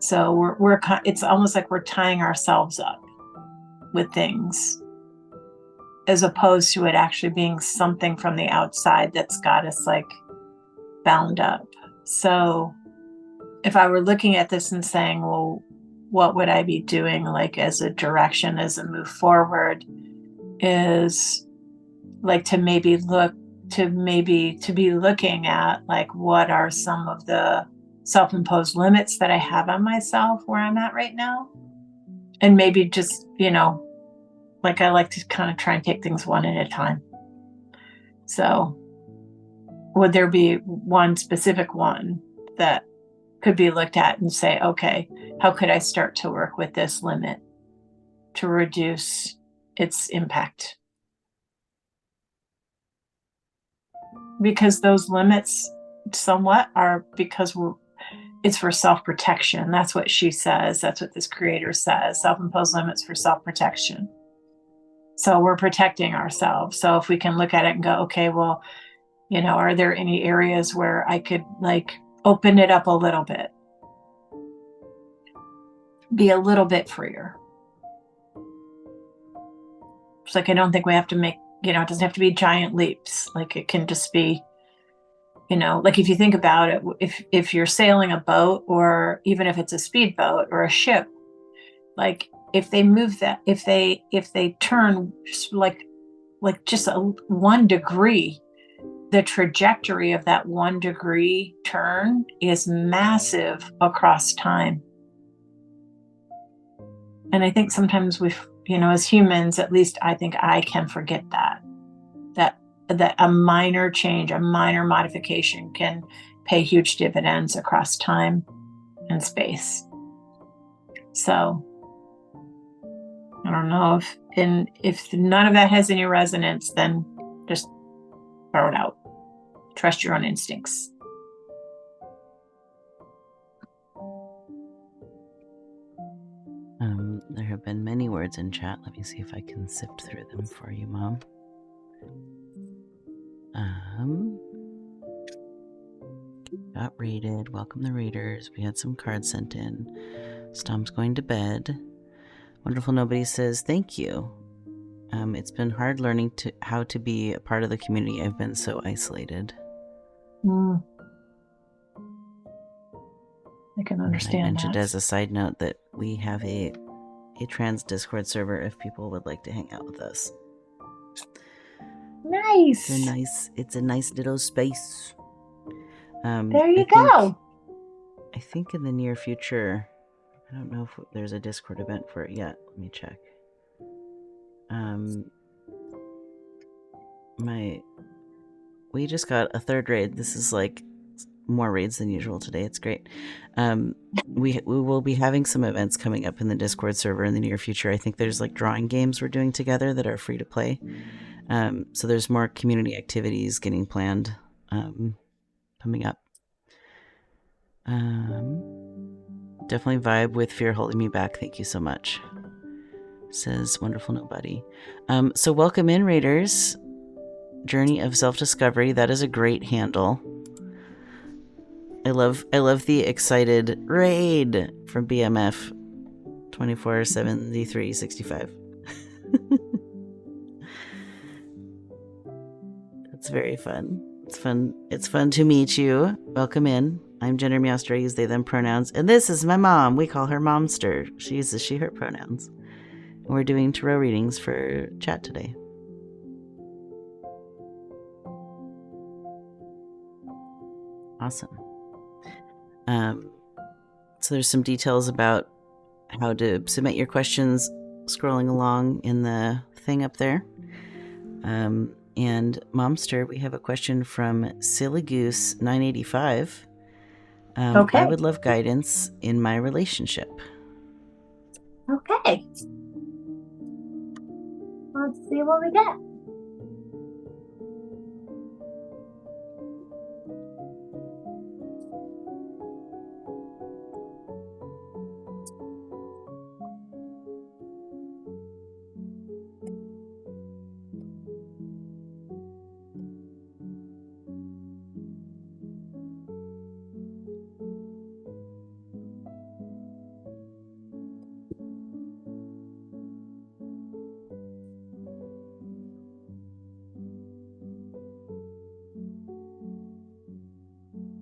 So it's almost like we're tying ourselves up with things, as opposed to it actually being something from the outside that's got us like bound up. So if I were looking at this and saying, well, what would I be doing like as a direction, as a move forward, is like to maybe be looking at like what are some of the self-imposed limits that I have on myself where I'm at right now. And maybe just, like I like to kind of try and take things one at a time. So would there be one specific one that could be looked at and say, okay, how could I start to work with this limit to reduce its impact? Because those limits somewhat are because it's for self-protection. That's what she says. That's what this creator says. Self-imposed limits for self-protection. So we're protecting ourselves. So if we can look at it and go, okay, well, are there any areas where I could like open it up a little bit? Be a little bit freer. It's like, I don't think we have to make, it doesn't have to be giant leaps. Like it can just be, like if you think about it, if you're sailing a boat, or even if it's a speedboat or a ship, like if they move that, if they turn like just 1 degree, the trajectory of that 1 degree turn is massive across time. And I think sometimes as humans, at least I think I can forget that a minor change, a minor modification can pay huge dividends across time and space. So I don't know if none of that has any resonance, then just throw it out. Trust your own instincts. There have been many words in chat. Let me see if I can sift through them for you, Mom. Got raided. Welcome the raiders. We had some cards sent in. Stomp's going to bed. Wonderful Nobody says, thank you. It's been hard learning how to be a part of the community. I've been so isolated. I can understand I mentioned that. as a side note that we have a trans Discord server if people would like to hang out with us. Nice. It's a nice little space. There you go. I think in the near future, I don't know if there's a Discord event for it yet. Let me check. We just got a 3rd raid. This is like more raids than usual today. It's great. We will be having some events coming up in the Discord server in the near future. I think there's like drawing games we're doing together that are free to play. So there's more community activities getting planned coming up. Definitely vibe with Fear Holding Me Back. Thank you so much. Says Wonderful Nobody. So welcome in, Raiders. Journey of Self-Discovery. That is a great handle. I love the excited raid from BMF 247365. It's very fun. It's fun to meet you. Welcome in. I'm gender Meowster. I use they them pronouns. And this is my mom. We call her Momster. She uses she her pronouns. And we're doing tarot readings for chat today. Awesome. So there's some details about how to submit your questions scrolling along in the thing up there. And Momster, we have a question from Silly Goose 985. Okay. I would love guidance in my relationship. Okay. Let's see what we get.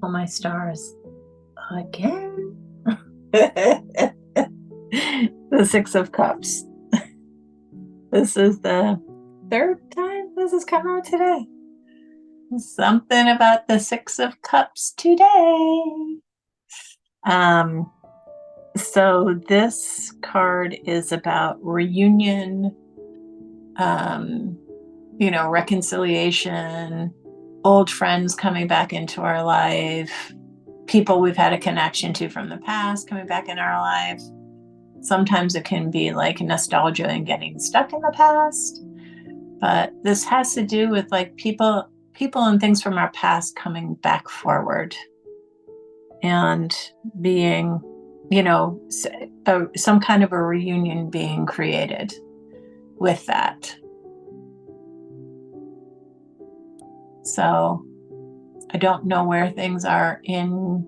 All my stars again. The Six of Cups. This is the third time this has come out today. Something about the Six of Cups today. So this card is about reunion, reconciliation, old friends coming back into our life, people we've had a connection to from the past coming back in our life. Sometimes it can be like nostalgia and getting stuck in the past, but this has to do with like people and things from our past coming back forward and being, some kind of a reunion being created with that. So I don't know where things are in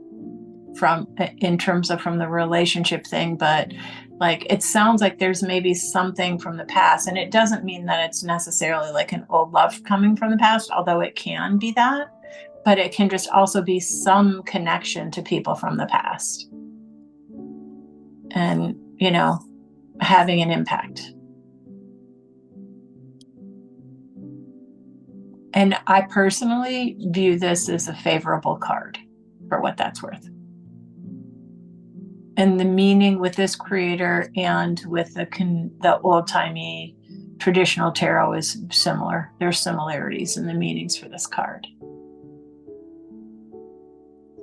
terms of from the relationship thing, but like it sounds like there's maybe something from the past, and it doesn't mean that it's necessarily like an old love coming from the past, although it can be that, but it can just also be some connection to people from the past and having an impact. And I personally view this as a favorable card for what that's worth. And the meaning with this creator and with the old-timey traditional tarot is similar. There's similarities in the meanings for this card.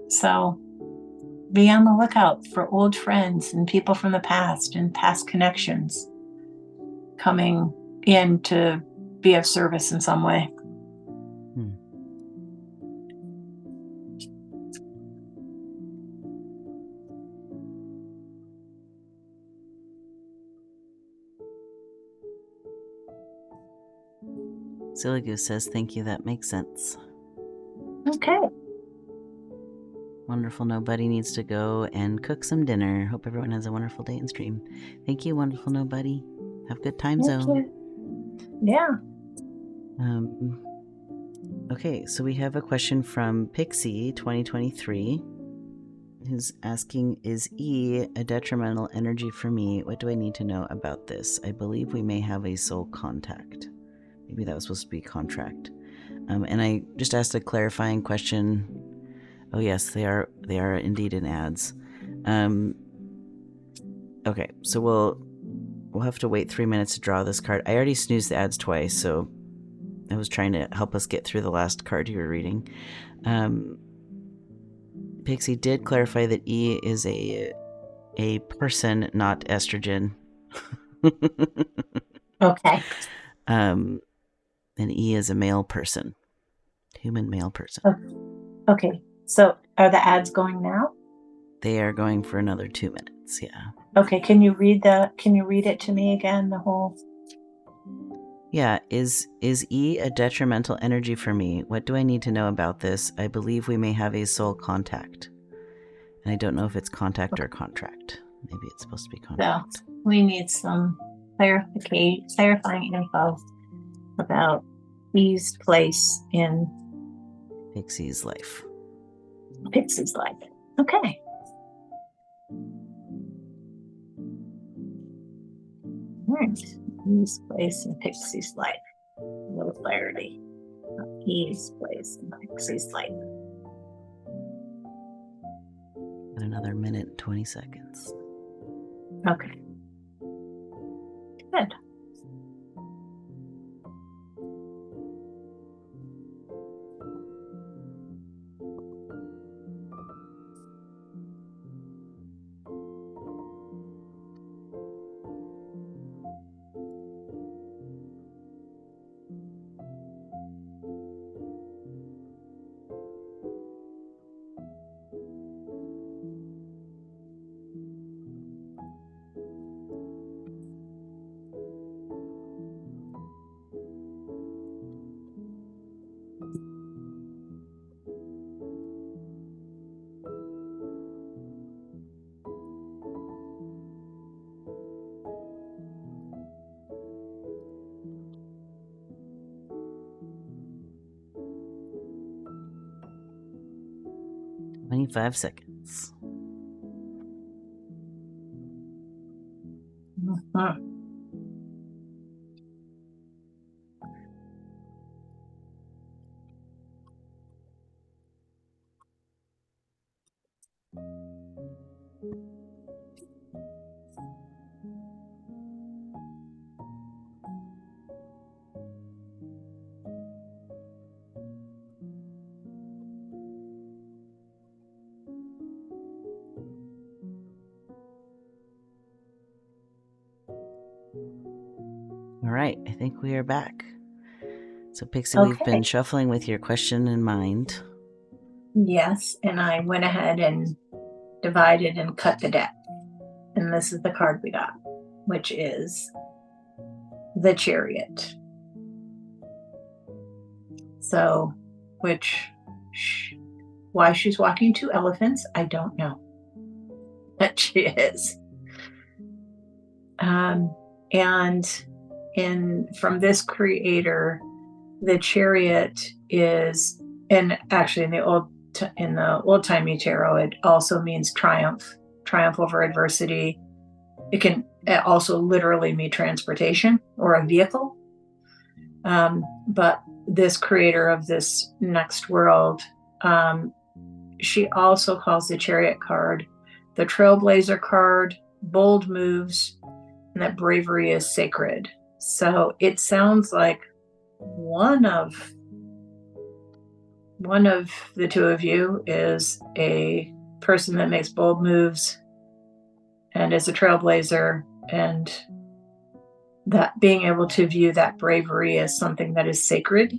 So be on the lookout for old friends and people from the past and past connections coming in to be of service in some way. Silly Goose says, thank you, that makes sense. Okay. Wonderful Nobody needs to go and cook some dinner. Hope everyone has a wonderful day and stream. Thank you, Wonderful Nobody. Have a good time zone. Yeah. Okay, so we have a question from Pixie 2023, who's asking, is E a detrimental energy for me? What do I need to know about this? I believe we may have a soul contact. Maybe that was supposed to be contract. And I just asked a clarifying question. Oh yes, they are indeed in ads. Okay, so we'll have to wait 3 minutes to draw this card. I already snoozed the ads twice, so I was trying to help us get through the last card you were reading. Pixie did clarify that E is a person, not estrogen. Okay. And E is a male person, human male person. Okay. So are the ads going now? They are going for another 2 minutes. Yeah. Okay. Can you read it to me again? The whole. Yeah. Is E a detrimental energy for me? What do I need to know about this? I believe we may have a soul contact. And I don't know if it's contact or contract. Maybe it's supposed to be contract. So we need some clarifying info about E's place in Pixie's life. Pixie's life. Okay. All right. E's place in Pixie's life. A little clarity. E's place in Pixie's life. Another minute and 20 seconds. Okay. Good. 25 seconds. Mhm. All right, I think we are back. So, Pixie, we've Okay. been shuffling with your question in mind. Yes, and I went ahead and divided and cut the deck. And this is the card we got, which is the Chariot. So, why she's walking two elephants, I don't know. But she is. And from this creator, the Chariot is, and actually in the old timey tarot, it also means triumph over adversity. It can also literally mean transportation or a vehicle. But this creator of this next world, she also calls the Chariot card the Trailblazer card, bold moves, and that bravery is sacred. So it sounds like one of the two of you is a person that makes bold moves and is a trailblazer, and that being able to view that bravery as something that is sacred.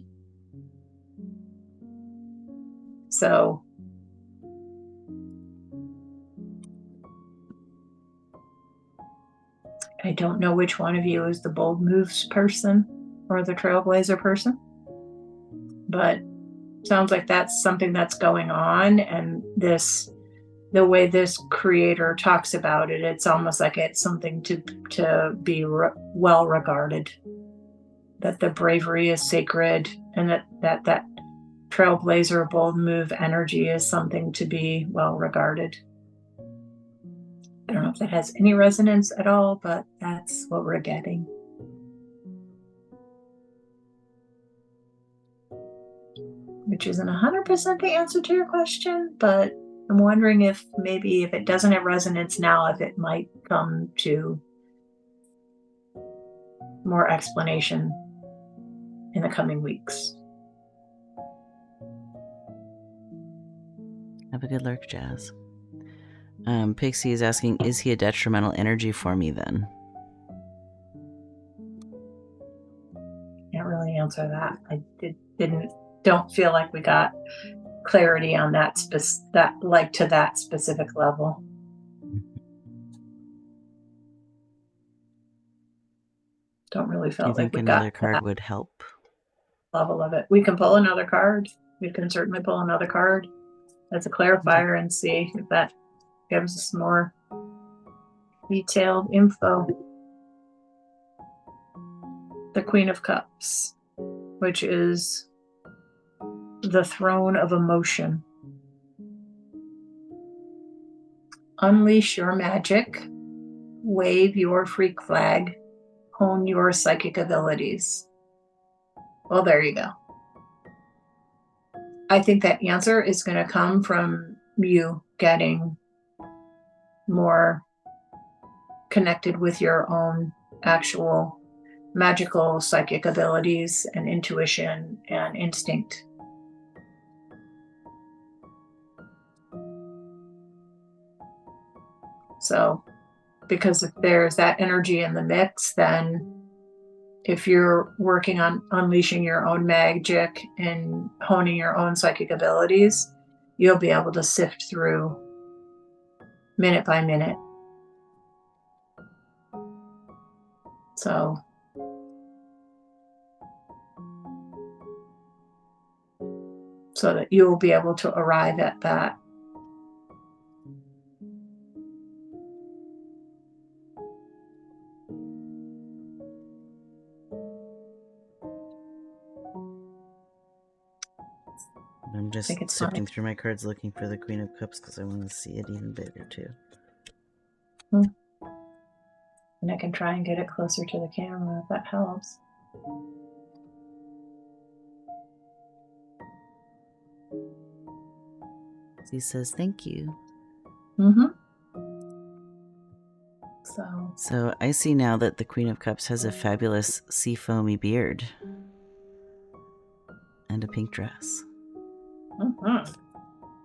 So I don't know which one of you is the bold moves person or the trailblazer person, but sounds like that's something that's going on. And the way this creator talks about it, it's almost like it's something to be well regarded, that the bravery is sacred, and that trailblazer bold move energy is something to be well regarded. I don't know if that has any resonance at all, but that's what we're getting. Which isn't 100% the answer to your question, but I'm wondering if maybe if it doesn't have resonance now, if it might come to more explanation in the coming weeks. Have a good lurk, Jazz. Pixie is asking, is he a detrimental energy for me then? Can't really answer that. I don't feel like we got clarity on that to that specific level. Don't really feel Do you like think we another got card that would help? level of it. We can pull another card. We can certainly pull another card as a clarifier and see if that gives us more detailed info. The Queen of Cups, which is the throne of emotion. Unleash your magic, wave your freak flag, hone your psychic abilities. Well, there you go. I think that answer is going to come from you getting more connected with your own actual magical psychic abilities and intuition and instinct. So, because if there's that energy in the mix, then if you're working on unleashing your own magic and honing your own psychic abilities, you'll be able to sift through minute by minute. So that you'll be able to arrive at that. I'm just think it's sifting fine. through my cards looking for the Queen of Cups because I want to see it even bigger too. And I can try and get it closer to the camera if that helps. He says thank you. So I see now that the Queen of Cups has a fabulous sea foamy beard and a pink dress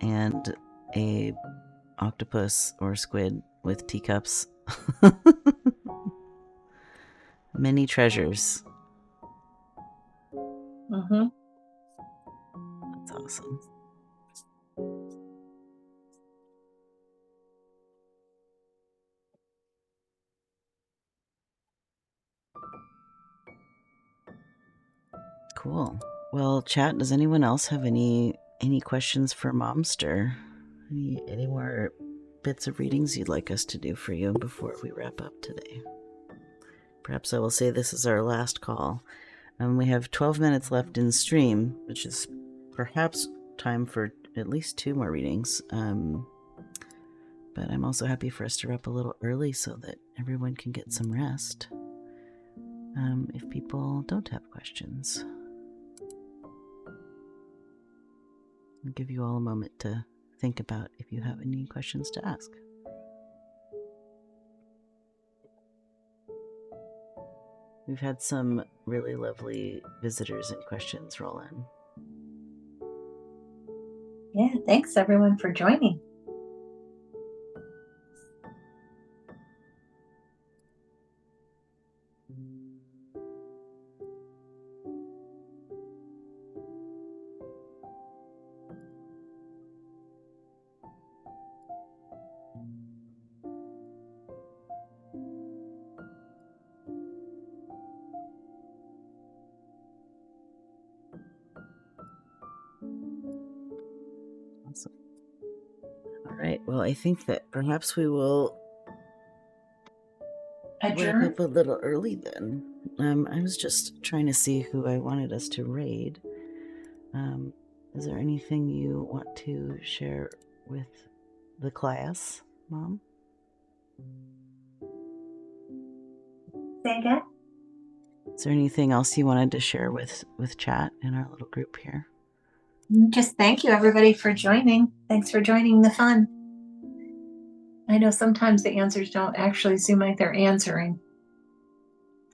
and a octopus or squid with teacups. Many treasures. That's awesome. Cool. Well, chat, does anyone else have any questions for Momster? Any more bits of readings you'd like us to do for you before we wrap up today? Perhaps I will say this is our last call. We have 12 minutes left in stream, which is perhaps time for at least 2 more readings. But I'm also happy for us to wrap a little early so that everyone can get some rest. If people don't have questions. I'll give you all a moment to think about if you have any questions to ask. We've had some really lovely visitors and questions roll in. Yeah, thanks everyone for joining. Awesome. All right. Well, I think that perhaps we will wrap up a little early then. I was just trying to see who I wanted us to raid. Is there anything you want to share with the class, Mom? Say again? Is there anything else you wanted to share with chat in our little group here? Just thank you everybody for joining. Thanks for joining the fun. I know sometimes the answers don't actually seem like they're answering.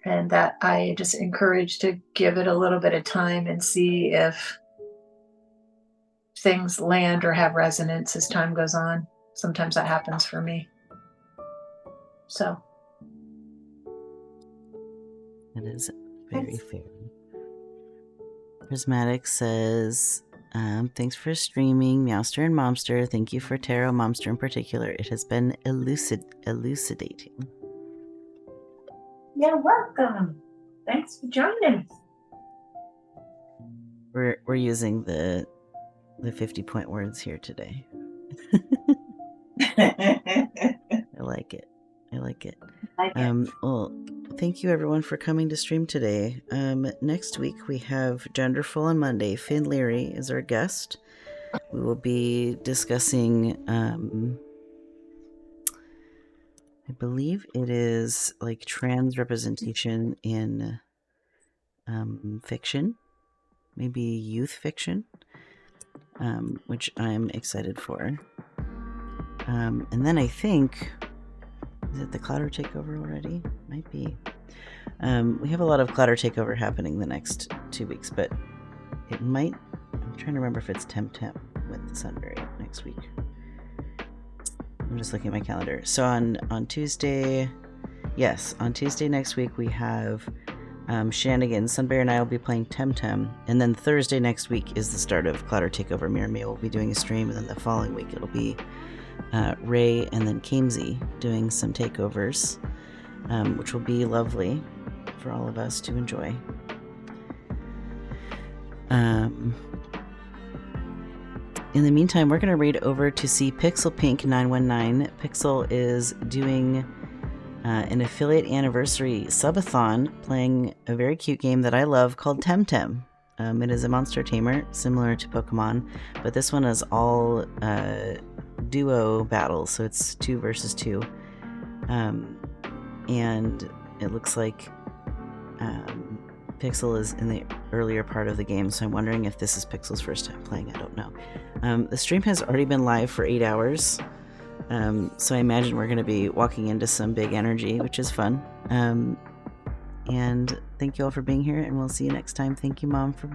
And that I just encourage to give it a little bit of time and see if things land or have resonance as time goes on. Sometimes that happens for me. So. It is very fair. Prismatic says, thanks for streaming, Meowster and Momster. Thank you for Tarot, Momster in particular. It has been elucidating. You're welcome. Thanks for joining. We're using the 50-point words here today. I like it. Well, thank you everyone for coming to stream today. Next week we have Genderful on Monday. Finn Leary is our guest. We will be discussing, I believe it is like trans representation in fiction, maybe youth fiction, which I'm excited for. And then I think, is it the Clouder Takeover already? Might be. We have a lot of Clouder Takeover happening the next 2 weeks, but it might, I'm trying to remember if it's Temtem with the Sunbury next week. I'm just looking at my calendar. So on Tuesday, yes, on Tuesday next week we have Shenanigans. Sunbury and I will be playing Temtem, and then Thursday next week is the start of Clouder Takeover. Mir and me will be doing a stream, and then the following week it'll be Ray and then Kamesy doing some takeovers, which will be lovely for all of us to enjoy. In the meantime, we're going to raid over to see Pixel Pink 919. Pixel is doing an affiliate anniversary subathon, playing a very cute game that I love called Temtem. It is a monster tamer, similar to Pokemon, but this one is all duo battles, so it's 2 versus 2. And it looks like Pixel is in the earlier part of the game, so I'm wondering if this is Pixel's first time playing. I don't know. The stream has already been live for 8 hours, so I imagine we're going to be walking into some big energy, which is fun. And thank you all for being here, and we'll see you next time. Thank you, Mom, for being